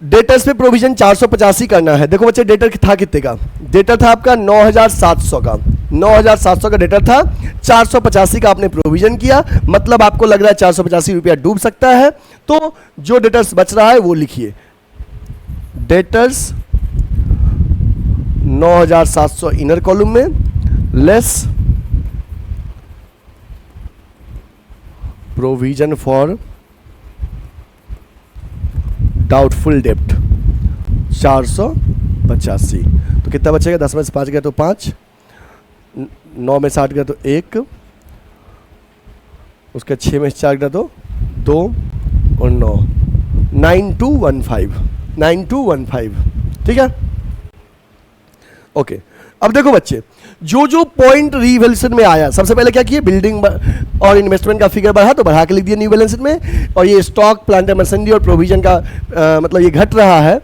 डेटर्स पे प्रोविजन 485 करना है। देखो बच्चे डेटर था कितने का, डेटर था आपका 9,700 का, 9,700 का डेटर था, 485 का आपने प्रोविजन किया, मतलब आपको लग रहा है 485 रुपया डूब सकता है, तो जो डेटर्स बच रहा है वो लिखिए, डेटर्स 9,700 इनर कॉलम में, लेस प्रोविजन फॉर डाउटफुल डेप्ट 485, तो कितना बचेगा, 10 में से 5 गया तो 5, 9 में 60 गया तो 1, उसके 6 में 4 गया तो 2 और 9, 9215, ठीक है। ओके, अब देखो बच्चे जो जो पॉइंट रीवैल्यूएशन में आया, सबसे पहले क्या किए, बिल्डिंग और इन्वेस्टमेंट का फिगर बढ़ा तो बढ़ा के लिख दिया न्यू बैलेंस शीट में, और ये स्टॉक प्लांट एंड मशीनरी और प्रोविजन का मतलब ये घट रहा है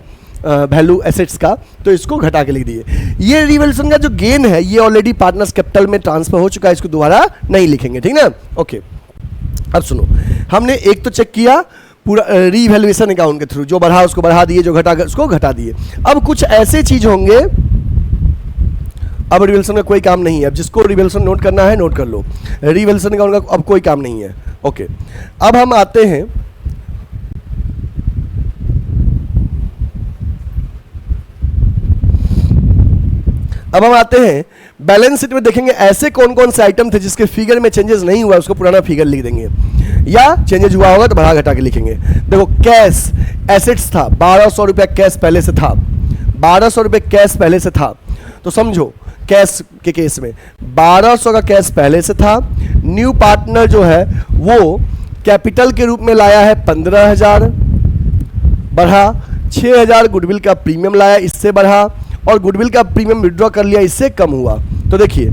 वैल्यू एसेट्स का, तो इसको घटा के लिख दिए। ये रीवैल्यूएशन का जो गेन है ये ऑलरेडी पार्टनर्स कैपिटल में ट्रांसफर हो चुका है, इसको दोबारा नहीं लिखेंगे, ठीक ना। ओके, अब सुनो, हमने एक तो चेक किया पूरा रीवैल्यूएशन अकाउंट के थ्रू, जो बढ़ा उसको बढ़ा दिए, जो घटा उसको घटा दिए। अब कुछ ऐसे चीज होंगे, अब रिवैल्यूएशन का कोई काम नहीं है, अब जिसको रिवैल्यूएशन नोट करना है नोट कर लो, रिवैल्यूएशन अकाउंट का अब कोई काम नहीं है। ओके, अब हम आते हैं बैलेंस शीट में, देखेंगे ऐसे कौन कौन से आइटम थे जिसके फिगर में चेंजेस नहीं हुआ, उसको पुराना फिगर लिख देंगे, या चेंजेस हुआ होगा तो बढ़ा घटा के लिखेंगे। देखो कैश एसेट्स था, 1200 रुपया कैश पहले से था, 1200 रुपये कैश पहले से था, तो समझो कैश के केस में 1200 का कैश पहले से था, न्यू पार्टनर जो है वो कैपिटल के रूप में लाया है 15,000, बढ़ा। 6,000 गुडविल का प्रीमियम लाया, इससे बढ़ा, और गुडविल का प्रीमियम विड्रॉ कर लिया, इससे कम हुआ। तो देखिए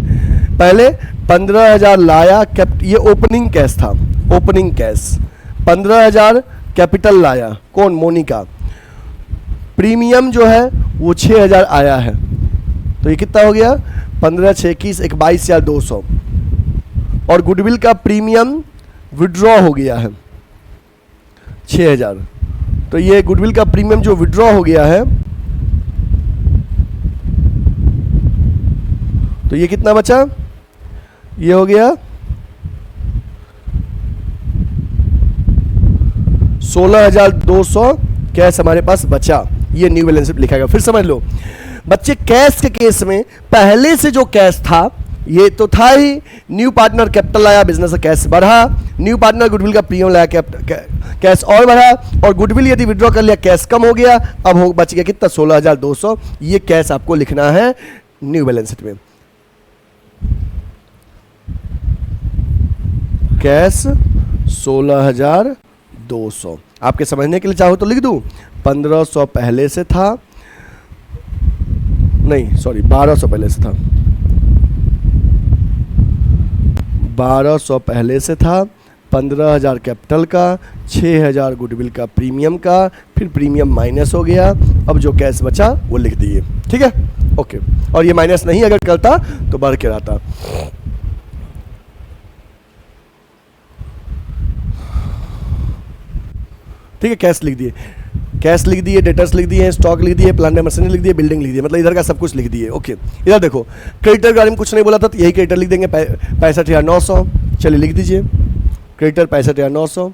पहले 15,000 लाया, ये ओपनिंग कैश था, ओपनिंग कैश 15,000 कैपिटल लाया, कौन, मोनिका। प्रीमियम जो है वो 6,000 आया है, तो ये कितना हो गया, 15 6 21 22,200, और गुडविल का प्रीमियम विड्रॉ हो गया है 6,000। तो ये गुडविल का प्रीमियम जो विड्रॉ हो गया है, तो ये कितना बचा, ये हो गया 16,200 कैश हमारे पास बचा। ये न्यू बैलेंस शीट लिखा गया। फिर समझ लो बच्चे, कैश के केस में पहले से जो कैश था ये तो था ही, न्यू पार्टनर कैपिटल लाया, बिजनेस का कैश बढ़ा, न्यू पार्टनर गुडविल का प्रीमियम लाया, कैश और बढ़ा, और गुडविल यदि विड्रॉ कर लिया कैश कम हो गया, अब हो बच गया कितना, 16,200। ये कैश आपको लिखना है न्यू बैलेंस शीट में। कैश 16,200। आपके समझने के लिए चाहो तो लिख दूं, 1500 पहले से था, नहीं सॉरी 1200 पहले से था, 1200 पहले से था, 15,000 कैपिटल का, 6,000 गुडविल का प्रीमियम का, फिर प्रीमियम माइनस हो गया, अब जो कैश बचा वो लिख दिए। ठीक है, ओके। और ये माइनस नहीं अगर करता तो बढ़ के रहता। ठीक है, कैश लिख दिए, कैश लिख दिए, डेटर्स लिख दिए, स्टॉक लिख दिए, प्लांट एंड मशीनरी लिख दिए, बिल्डिंग लिख दिए, मतलब इधर का सब कुछ लिख दिए। ओके, इधर देखो क्रेडिटर के बारे में कुछ नहीं बोला था, तो यही क्रेडिटर लिख देंगे 65,900। चलिए लिख दीजिए क्रेडिटर 65,900।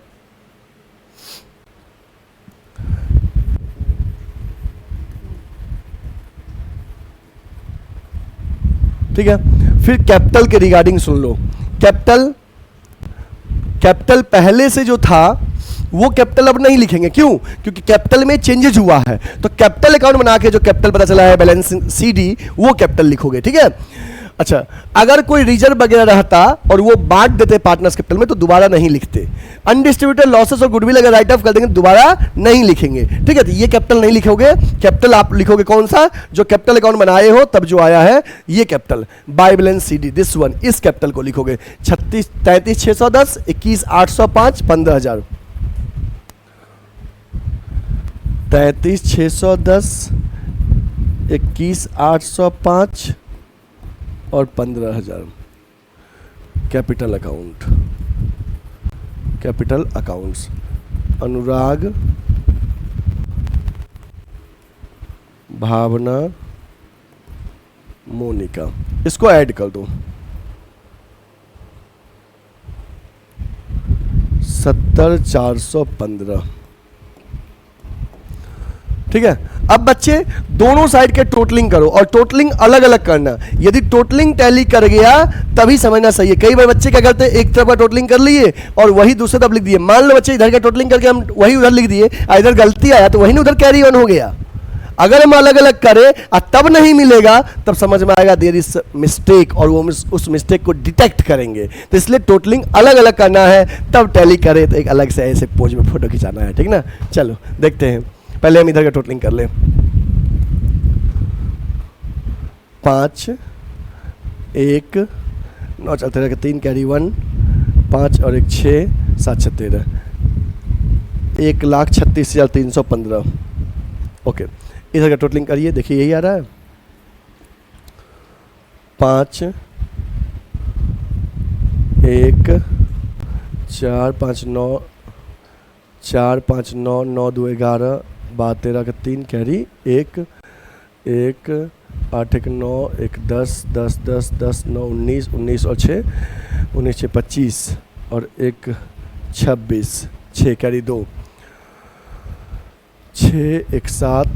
ठीक है, फिर कैपिटल के रिगार्डिंग सुन लो। कैपिटल पहले से जो था वो कैपिटल अब नहीं लिखेंगे, क्यों, क्योंकि कैपिटल में चेंजेस हुआ है, तो कैपिटल अकाउंट बना के जो कैपिटल पता चला है बैलेंस सीडी, वो कैपिटल लिखोगे। ठीक है, अच्छा, अगर कोई रिजर्व वगैरह रहता और वो बांट देते पार्टनर्स कैपिटल में तो दोबारा नहीं लिखते। अनडिस्ट्रीब्यूटेड लॉसेस और गुडविल अगर राइट ऑफ कर देंगे दोबारा नहीं लिखेंगे। ठीक है, तो ये कैपिटल नहीं लिखोगे, कैपिटल आप लिखोगे कौन सा, जो कैपिटल अकाउंट बनाए हो तब जो आया है ये capital, by balance CD, this one, इस कैपिटल को लिखोगे। 33,610, 21,805, 15,000, 33,610, 21,805 और 15,000 कैपिटल अकाउंट, कैपिटल अकाउंट्स। अनुराग, भावना, मोनिका, इसको ऐड कर दो। 70,415। ठीक है, अब बच्चे दोनों साइड के टोटलिंग करो, और टोटलिंग अलग अलग करना। यदि टोटलिंग टैली कर गया तभी समझना सही है। कई बार बच्चे क्या करते हैं, एक तरफ का टोटलिंग कर लिए और वही दूसरे तरफ लिख दिए। मान लो बच्चे इधर का टोटलिंग करके हम वही उधर लिख दिए, इधर गलती आया तो वही ना उधर कैरी ऑन हो गया। अगर हम अलग अलग करें और तब नहीं मिलेगा तब समझ में आएगा देयर इज मिस्टेक, और वो उस मिस्टेक को डिटेक्ट करेंगे। तो इसलिए टोटलिंग अलग अलग करना है, तब टैली करे तो एक अलग से ऐसे पोज में फोटो खिंचाना है। ठीक ना, चलो देखते हैं, पहले हम इधर का टोटलिंग कर लें। 5 1 9 चलते रहे, 3 कैरी 1, 5 और 1 6 7 6 13, 1,36,315। ओके, इधर का टोटलिंग करिए, देखिए यही आ रहा है। 5 1 4 5 9 4 5 9 9 2 11 12 13 का 3 कैरी 1 1 8 1 9 1 10 10 10 10 9 19 19 और 6 19 6 25 और 1 26 6 कैरी 2 6 1 7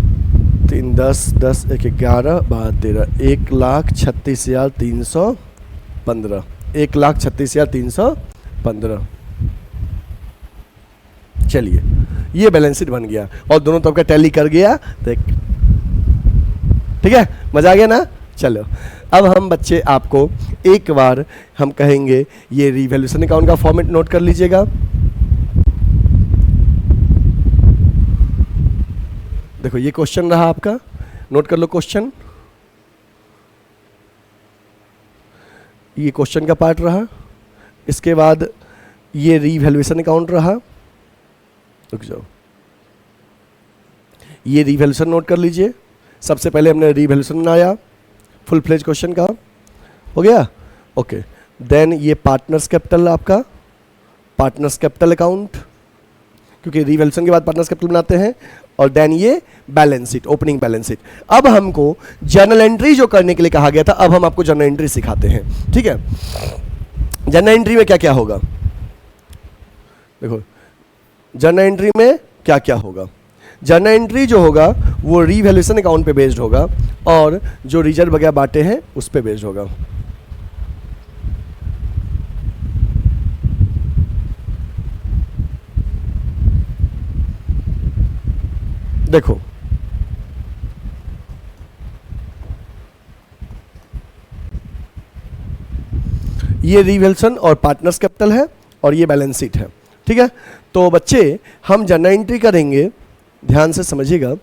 3 10 10 1 11 12 13 1,36,315 1,36,315। चलिए ये बैलेंस शीट बन गया और दोनों तरफ का टैली कर गया। ठीक है, मजा आ गया ना। चलो अब हम बच्चे आपको एक बार हम कहेंगे ये रिवैल्यूएशन अकाउंट का फॉर्मेट नोट कर लीजिएगा। देखो ये क्वेश्चन रहा आपका, नोट कर लो क्वेश्चन, ये क्वेश्चन का पार्ट रहा। इसके बाद ये रीवैल्यूएशन अकाउंट रहा, रुक जाओ, ये रीवैल्यूएशन नोट कर लीजिए। सबसे पहले हमने रीवैल्यूएशन बनाया, फुल फ्लेज क्वेश्चन का हो गया, ओके। देन ये पार्टनर्स कैपिटल, आपका पार्टनर्स कैपिटल अकाउंट, क्योंकि रीवैल्यूएशन के बाद पार्टनर्स कैपिटल बनाते हैं। और देन ये balance sheet, opening balance sheet. अब हमको जर्नल एंट्री जो करने के लिए कहा गया था, अब हम आपको जर्नल एंट्री सिखाते हैं, ठीक है। जर्नल एंट्री में क्या क्या होगा, देखो जर्नल एंट्री में क्या क्या होगा। जर्नल एंट्री जो होगा वो रीवैल्यूएशन अकाउंट पे बेस्ड होगा, और जो रिजर्व वगैरह बांटे हैं उस पे बेस्ड होगा। देखो ये रीवैल्यूएशन और पार्टनर्स कैपिटल है, और ये बैलेंस शीट है, ठीक है। तो बच्चे हम जर्नल एंट्री करेंगे, ध्यान से समझिएगा।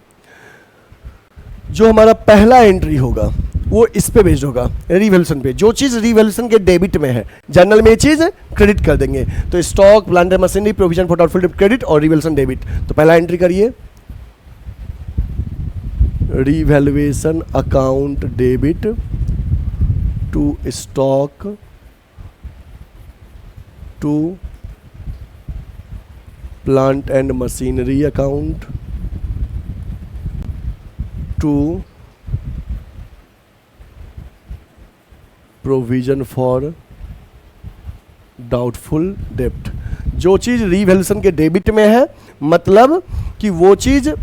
जो हमारा पहला एंट्री होगा वो इस पे बेस्ड होगा, रीवैल्यूएशन पे। जो चीज रीवैल्यूएशन के डेबिट में है, जर्नल में ये चीज क्रेडिट कर देंगे। तो stock, plant and machinery, provision for doubtful डेब्ट क्रेडिट, और रीवैल्यूएशन डेबिट। तो पहला एंट्री करिए, revaluation account debit to stock to plant and machinery account to provision for doubtful डेब्ट। जो चीज रीवैल्यूएशन के डेबिट में है, मतलब कि वो चीज,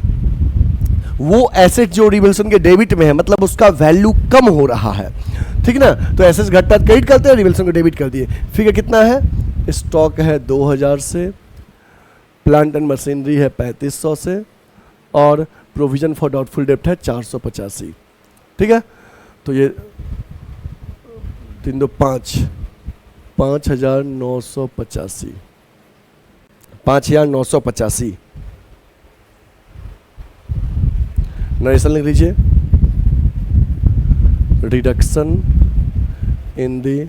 वो एसेट जो रीवैल्यूएशन के डेबिट में है, मतलब उसका वैल्यू कम हो रहा है, ठीक ना। तो एसेट घटता क्रेडिट करते हैं, रीवैल्यूएशन को डेबिट कर दिए। फिगर कितना है, स्टॉक है 2000 से, प्लांट एंड मशीनरी है 3500 से, और प्रोविजन फॉर डाउटफुल डेब्ट है 485, ठीक है। तो ये 3 2 5, 5985, 5985। नरेशन लिख लीजिए, reduction in the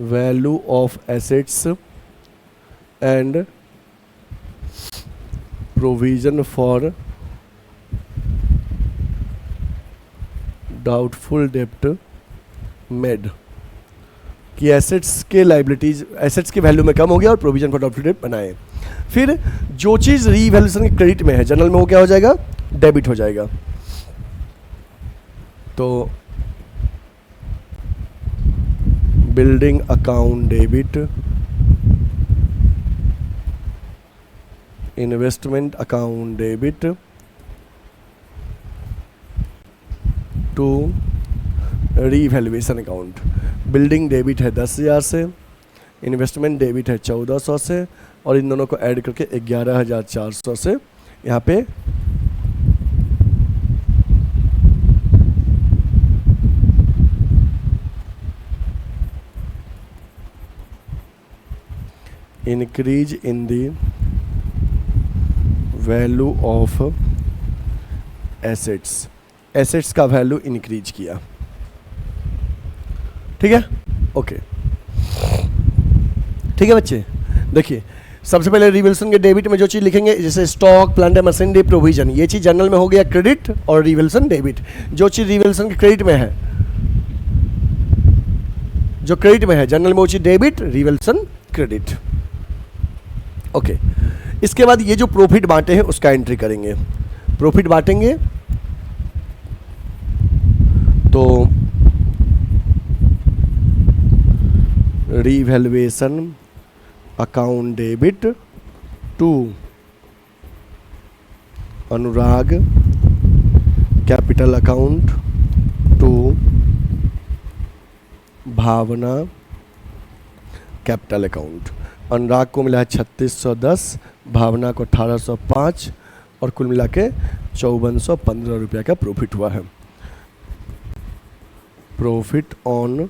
value of assets and provision for doubtful डेब्ट मेड, कि एसेट्स के लाइबिलिटीज, एसेट्स के वैल्यू में कम हो गया और प्रोविजन फॉर डाउटफुल डेब्ट बनाए। फिर जो चीज रीवैल्यूएशन के क्रेडिट में है, जनरल में वो क्या हो जाएगा, डेबिट हो जाएगा। तो building account debit, investment account debit to revaluation account. Building debit है 10,000 से, इन्वेस्टमेंट डेबिट है 1400 से, और इन दोनों को ऐड करके 11,400 से यहाँ पे increase in the value of assets, assets का वैल्यू इंक्रीज किया, ठीक है, ओके। ठीक है बच्चे, देखिए सबसे पहले रीवैल्यूएशन के डेबिट में जो चीज लिखेंगे, जैसे stock, plant and machinery, provision, ये चीज जनरल में हो गया क्रेडिट और रीवैल्यूएशन डेबिट। जो चीज रीवैल्यूएशन के क्रेडिट में है, जो क्रेडिट में है जनरल में वो चीज डेबिट, रीवैल्यूएशन क्रेडिट, ओके। इसके बाद ये जो प्रॉफिट बांटे हैं उसका एंट्री करेंगे। प्रॉफिट बांटेंगे तो revaluation account debit to Anurag capital account to Bhavna capital account. Anurag को मिला है 3610, भावना को 1805, और कुल मिला के 5415 रुपये का प्रॉफिट हुआ है। Profit on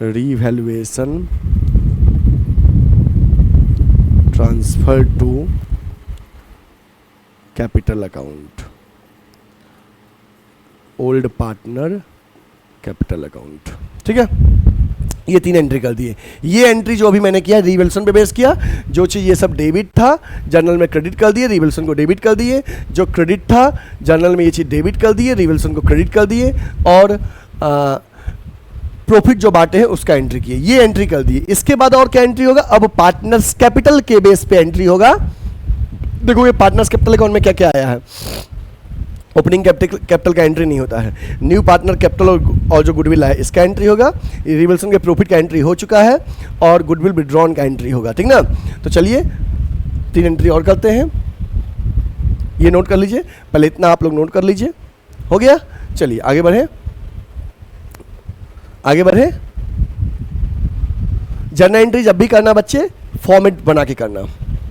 revaluation transfer to capital account, old partner capital account. ठीक है, ये 3 एंट्री कर दिए। ये एंट्री जो अभी मैंने किया रिवल्यूशन पे बेस किया, जो चीज़ ये सब डेबिट था जर्नल में क्रेडिट कर दिए, रिवल्यूशन को डेबिट कर दिए, जो क्रेडिट था जर्नल में ये चीज़ डेबिट कर दिए, रिवल्यूशन को क्रेडिट कर दिए, और प्रॉफिट जो बांटे हैं उसका एंट्री किए, ये एंट्री कर दिए। इसके बाद और क्या एंट्री होगा, अब पार्टनर्स कैपिटल के बेस पे एंट्री होगा। देखो ये पार्टनर्स कैपिटल अकाउंट में क्या क्या आया है, ओपनिंग कैपिटल का एंट्री नहीं होता है, न्यू पार्टनर कैपिटल और जो गुडविल है इसका एंट्री होगा, रिवल्यूशन के प्रॉफिट का एंट्री हो चुका है, और गुडविल विड्रॉन का एंट्री होगा। ठीक ना, तो चलिए 3 एंट्री और करते हैं, ये नोट कर लीजिए, पहले इतना आप लोग नोट कर लीजिए। हो गया, चलिए आगे बढ़े, आगे बढ़े। जर्नल एंट्री जब भी करना बच्चे फॉर्मेट बना के करना,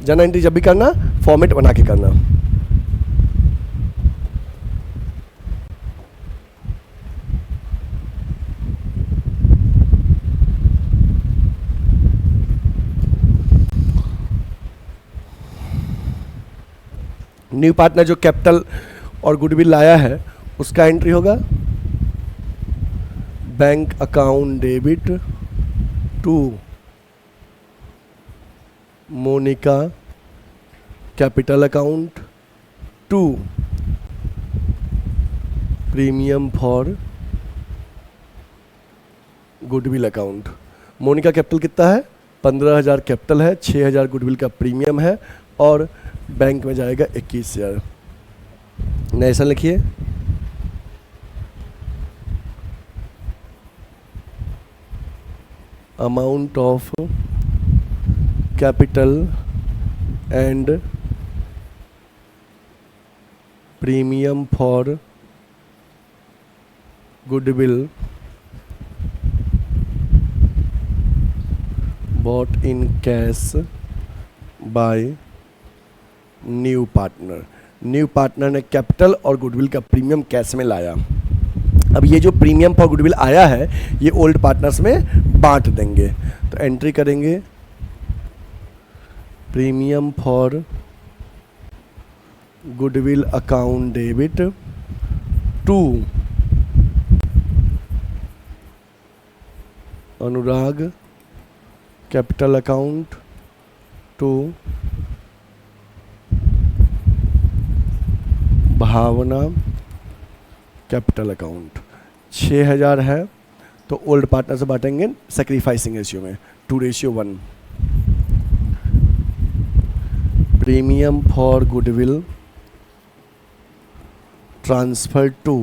जर्नल एंट्री जब भी करना फॉर्मेट बना के करना। न्यू पार्टनर जो कैपिटल और गुडविल लाया है उसका एंट्री होगा bank account debit to Monica capital account to premium for goodwill account. Monica capital कितना है, 15,000 कैपिटल है, 6,000 गुडविल का प्रीमियम है, और बैंक में जाएगा 21,000। नेशन लिखिए, amount of capital and premium for goodwill bought in cash by new partner. New partner ने कैपिटल और गुडविल का प्रीमियम कैश में लाया। अब ये जो प्रीमियम फॉर गुडविल आया है ये ओल्ड पार्टनर्स में बांट देंगे, तो एंट्री करेंगे premium for goodwill account debit to Anurag capital account to Bhavna capital account. 6,000 है तो ओल्ड पार्टनर से बांटेंगे सेक्रीफाइसिंग रेशियो में 2:1। Premium for goodwill transfer to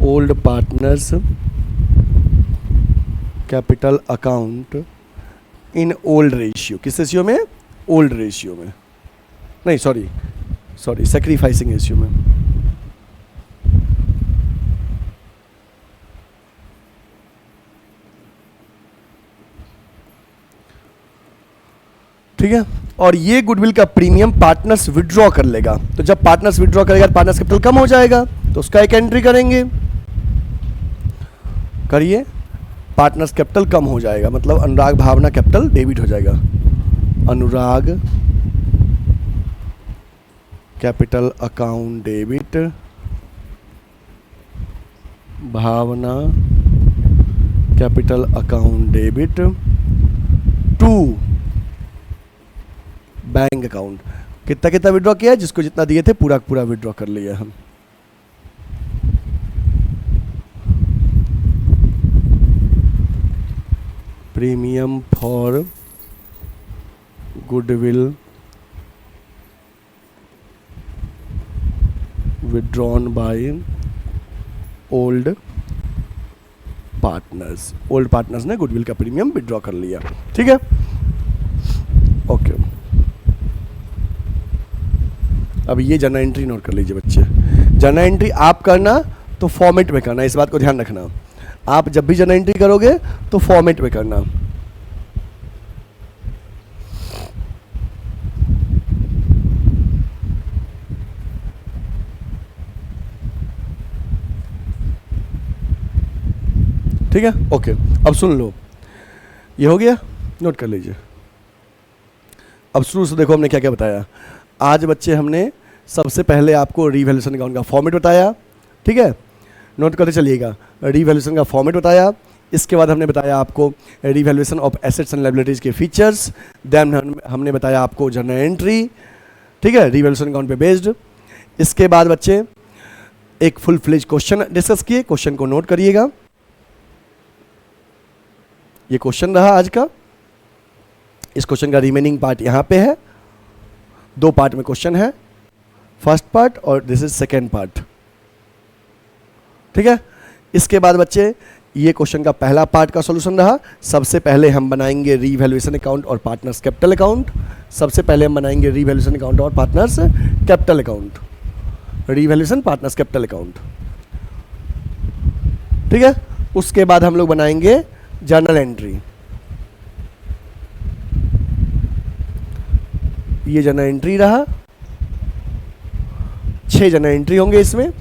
old partners capital account in old ratio. किस रेशियो में, ओल्ड रेशियो में, नहीं सॉरी सेक्रीफाइसिंग रेशियो में। ठीक है, और ये गुडविल का प्रीमियम पार्टनर्स विड्रॉ कर लेगा, तो जब पार्टनर्स विड्रॉ करेगा पार्टनर्स कैपिटल कम हो जाएगा, तो उसका एक एंट्री करेंगे। करिए, पार्टनर्स कैपिटल कम हो जाएगा, मतलब अनुराग भावना कैपिटल डेबिट हो जाएगा। Anurag capital account debit Bhavna capital account debit to bank account. कितना कितना विड्रॉ किया, जिसको जितना दिए थे पूरा पूरा विड्रॉ कर लिया हम। Premium for goodwill withdrawn by old partners। Old partners ने गुडविल का प्रीमियम विड्रॉ कर लिया। ठीक है, ओके। अब ये जर्नल एंट्री नोट कर लीजिए बच्चे। जर्नल एंट्री आप करना तो फॉर्मेट में करना, इस बात को ध्यान रखना। आप जब भी जर्नल एंट्री करोगे तो फॉर्मेट में करना। ठीक है, ओके। अब सुन लो, ये हो गया, नोट कर लीजिए। अब शुरू से देखो हमने क्या क्या बताया। आज बच्चे हमने सबसे पहले आपको रीवैल्यूएशन अकाउंट का फॉर्मेट बताया, ठीक है, नोट करते चलिएगा। रीवैल्यूएशन का फॉर्मेट बताया, इसके बाद हमने बताया आपको revaluation of assets and liabilities के फीचर्स, देन हमने बताया आपको जर्नल एंट्री, ठीक है, रीवैल्यूएशन अकाउंट पे बेस्ड। इसके बाद बच्चे एक फुल फ्लेज क्वेश्चन डिस्कस किए, क्वेश्चन को नोट करिएगा। ये क्वेश्चन रहा आज का। इस क्वेश्चन का रिमेनिंग पार्ट यहाँ पे है, 2 पार्ट में क्वेश्चन है, फर्स्ट पार्ट और दिस इज सेकेंड पार्ट, ठीक है। इसके बाद बच्चे ये क्वेश्चन का पहला पार्ट का सॉल्यूशन रहा। सबसे पहले हम बनाएंगे रीवैल्यूएशन अकाउंट और पार्टनर्स कैपिटल अकाउंट। सबसे पहले हम बनाएंगे रीवैल्यूएशन अकाउंट और partners capital account, revaluation partners capital account, ठीक है। उसके बाद हम लोग बनाएंगे जर्नल एंट्री। ये जर्नल एंट्री रहा, 6 जर्नल एंट्री होंगे इसमें।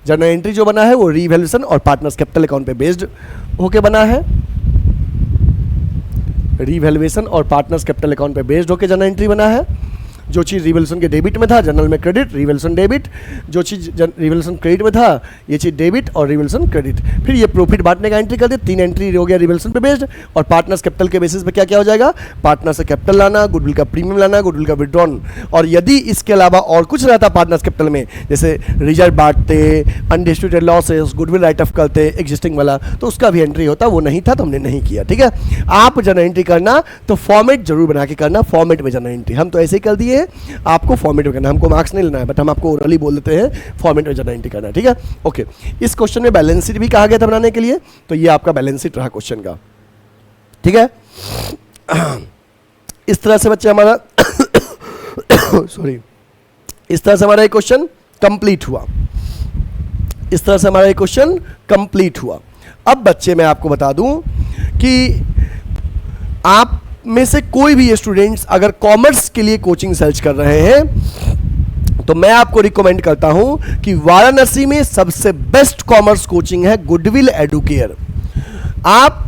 जर्नल एंट्री जो बना है वो रीवैल्यूएशन और पार्टनर्स कैपिटल अकाउंट पे बेस्ड होके बना है। रीवैल्यूएशन और पार्टनर्स कैपिटल अकाउंट पे बेस्ड होके जर्नल एंट्री बना है। जो चीज़ रिवैल्यूएशन के डेबिट में था जर्नल में क्रेडिट, रिवैल्यूएशन डेबिट। जो चीज़ रिवैल्यूएशन क्रेडिट में था ये चीज़ डेबिट और रिवैल्यूएशन क्रेडिट। फिर ये प्रॉफिट बांटने का एंट्री कर दे, 3 एंट्री हो गया रिवैल्यूएशन पे बेस्ड। और पार्टनर्स कैपिटल के बेसिस पे क्या क्या हो जाएगा, पार्टनर से कैपिटल लाना, गुडविल का प्रीमियम लाना, गुडविल का विड्रॉन। और यदि इसके अलावा और कुछ रहता पार्टनर्स कैपिटल में, जैसे रिजर्व बांटते, undistributed losses, goodwill right of करते एग्जिस्टिंग वाला, तो उसका भी एंट्री होता। वो नहीं था तो हमने नहीं किया, ठीक है। आप जर्नल एंट्री करना तो फॉर्मेट जरूर बना के करना, फॉर्मेट में जर्नल एंट्री। हम तो ऐसे ही कर दिए हैं, आपको फॉर्मेट में करना, हमको मार्क्स नहीं लेना है, बट हम आपको ओरली बोल देते हैं फॉर्मेट में जर्नल एंट्री करना है, ठीक है। ओके, इस क्वेश्चन में बैलेंस शीट भी कहा गया था बनाने के लिए, तो ये आपका बैलेंस शीट रहा क्वेश्चन का, ठीक है। इस तरह से बच्चे हमारा सॉरी, इस तरह से हमारा एक क्वेश्चन कंप्लीट हुआ। इस तरह से हमारा एक क्वेश्चन कंप्लीट हुआ। अब बच्चे मैं आपको बता दूं कि आप में से कोई भी स्टूडेंट्स अगर कॉमर्स के लिए कोचिंग सर्च कर रहे हैं तो मैं आपको रिकमेंड करता हूं कि वाराणसी में सबसे बेस्ट कॉमर्स कोचिंग है गुडविल एडुकेयर। आप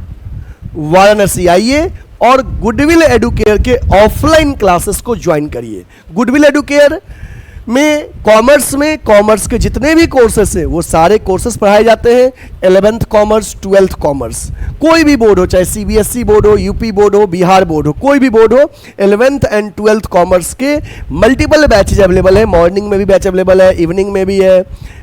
वाराणसी आइए और गुडविल एडुकेयर के ऑफलाइन क्लासेस को ज्वाइन करिए। गुडविल एडुकेयर में कॉमर्स के जितने भी कोर्सेस हैं वो सारे कोर्सेस पढ़ाए जाते हैं। 11th कॉमर्स, 12th कॉमर्स, कोई भी बोर्ड हो, चाहे CBSE बोर्ड हो, यूपी बोर्ड हो, बिहार बोर्ड हो, कोई भी बोर्ड हो, 11th एंड 12th कॉमर्स के मल्टीपल बैचेज अवेलेबल है। मॉर्निंग में भी बैच अवेलेबल है, इवनिंग में भी है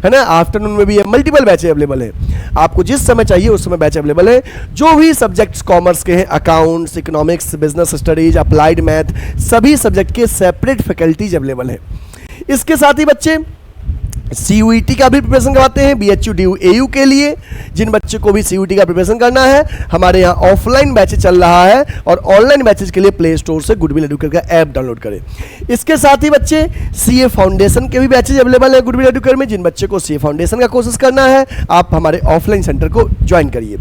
ना, आफ्टरनून में भी है, मल्टीपल बैचेज अवेलेबल है। आपको जिस समय चाहिए उस समय बैच अवेलेबल है। जो भी सब्जेक्ट्स कॉमर्स के हैं, accounts, economics, business studies, applied math, सभी सब्जेक्ट के सेपरेट फैकल्टीज अवेलेबल है। इसके साथ ही बच्चे CUET का भी प्रिपरेशन करवाते हैं, BHU DU AU के लिए। जिन बच्चों को भी CUET का प्रिपरेशन करना है, हमारे यहाँ ऑफलाइन बैचेज चल रहा है और ऑनलाइन बैचेज के लिए प्ले स्टोर से गुडविल एडुकेयर का ऐप डाउनलोड करें। इसके साथ ही बच्चे CA फाउंडेशन के भी बैचेज अवेलेबल है गुडविल एडुकेयर में। जिन बच्चे को CA फाउंडेशन का कोर्सेज करना है, आप हमारे ऑफलाइन सेंटर को ज्वाइन करिए।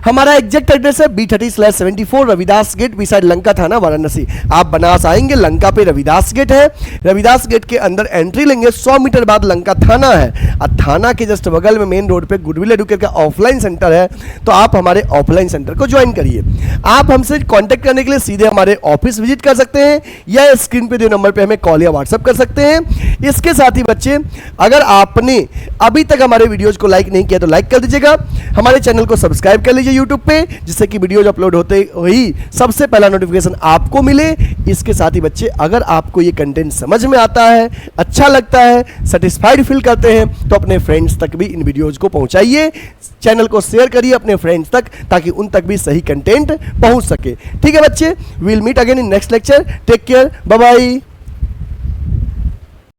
हमारा एग्जैक्ट एड्रेस है B30/74 Ravidas gate, beside Lanka थाना, वाराणसी। आप बनास आएंगे, लंका पे रविदास गेट है। रविदास गेट के अंदर एंट्री लेंगे, 100 मीटर बाद लंका थाना है और थाना के जस्ट बगल में मेन रोड पे गुडविल एडुकेयर का ऑफलाइन सेंटर है। तो आप हमारे ऑफलाइन सेंटर को ज्वाइन करिए। आप हमसे कांटेक्ट करने के लिए सीधे हमारे ऑफिस विजिट कर सकते हैं या स्क्रीन पे दिए नंबर पे हमें कॉल या व्हाट्सएप कर सकते हैं। इसके साथ ही बच्चे, अगर आपने अभी तक हमारे वीडियोज को लाइक नहीं किया तो लाइक कर दीजिएगा। हमारे चैनल को सब्सक्राइब कर लीजिए यूट्यूब पे, जिससे कि वीडियोज अपलोड होते ही सबसे पहला नोटिफिकेशन आपको मिले। इसके साथ ही बच्चे, अगर आपको ये कंटेंट समझ में आता है, अच्छा लगता है, सेटिस्फाइड फील करते हैं, तो अपने फ्रेंड्स तक भी इन वीडियोज को पहुंचाइए। चैनल को शेयर करिए अपने फ्रेंड्स तक, ताकि उन तक भी सही कंटेंट पहुंच सके। ठीक है बच्चे, we will meet again in next lecture. Take care, bye bye.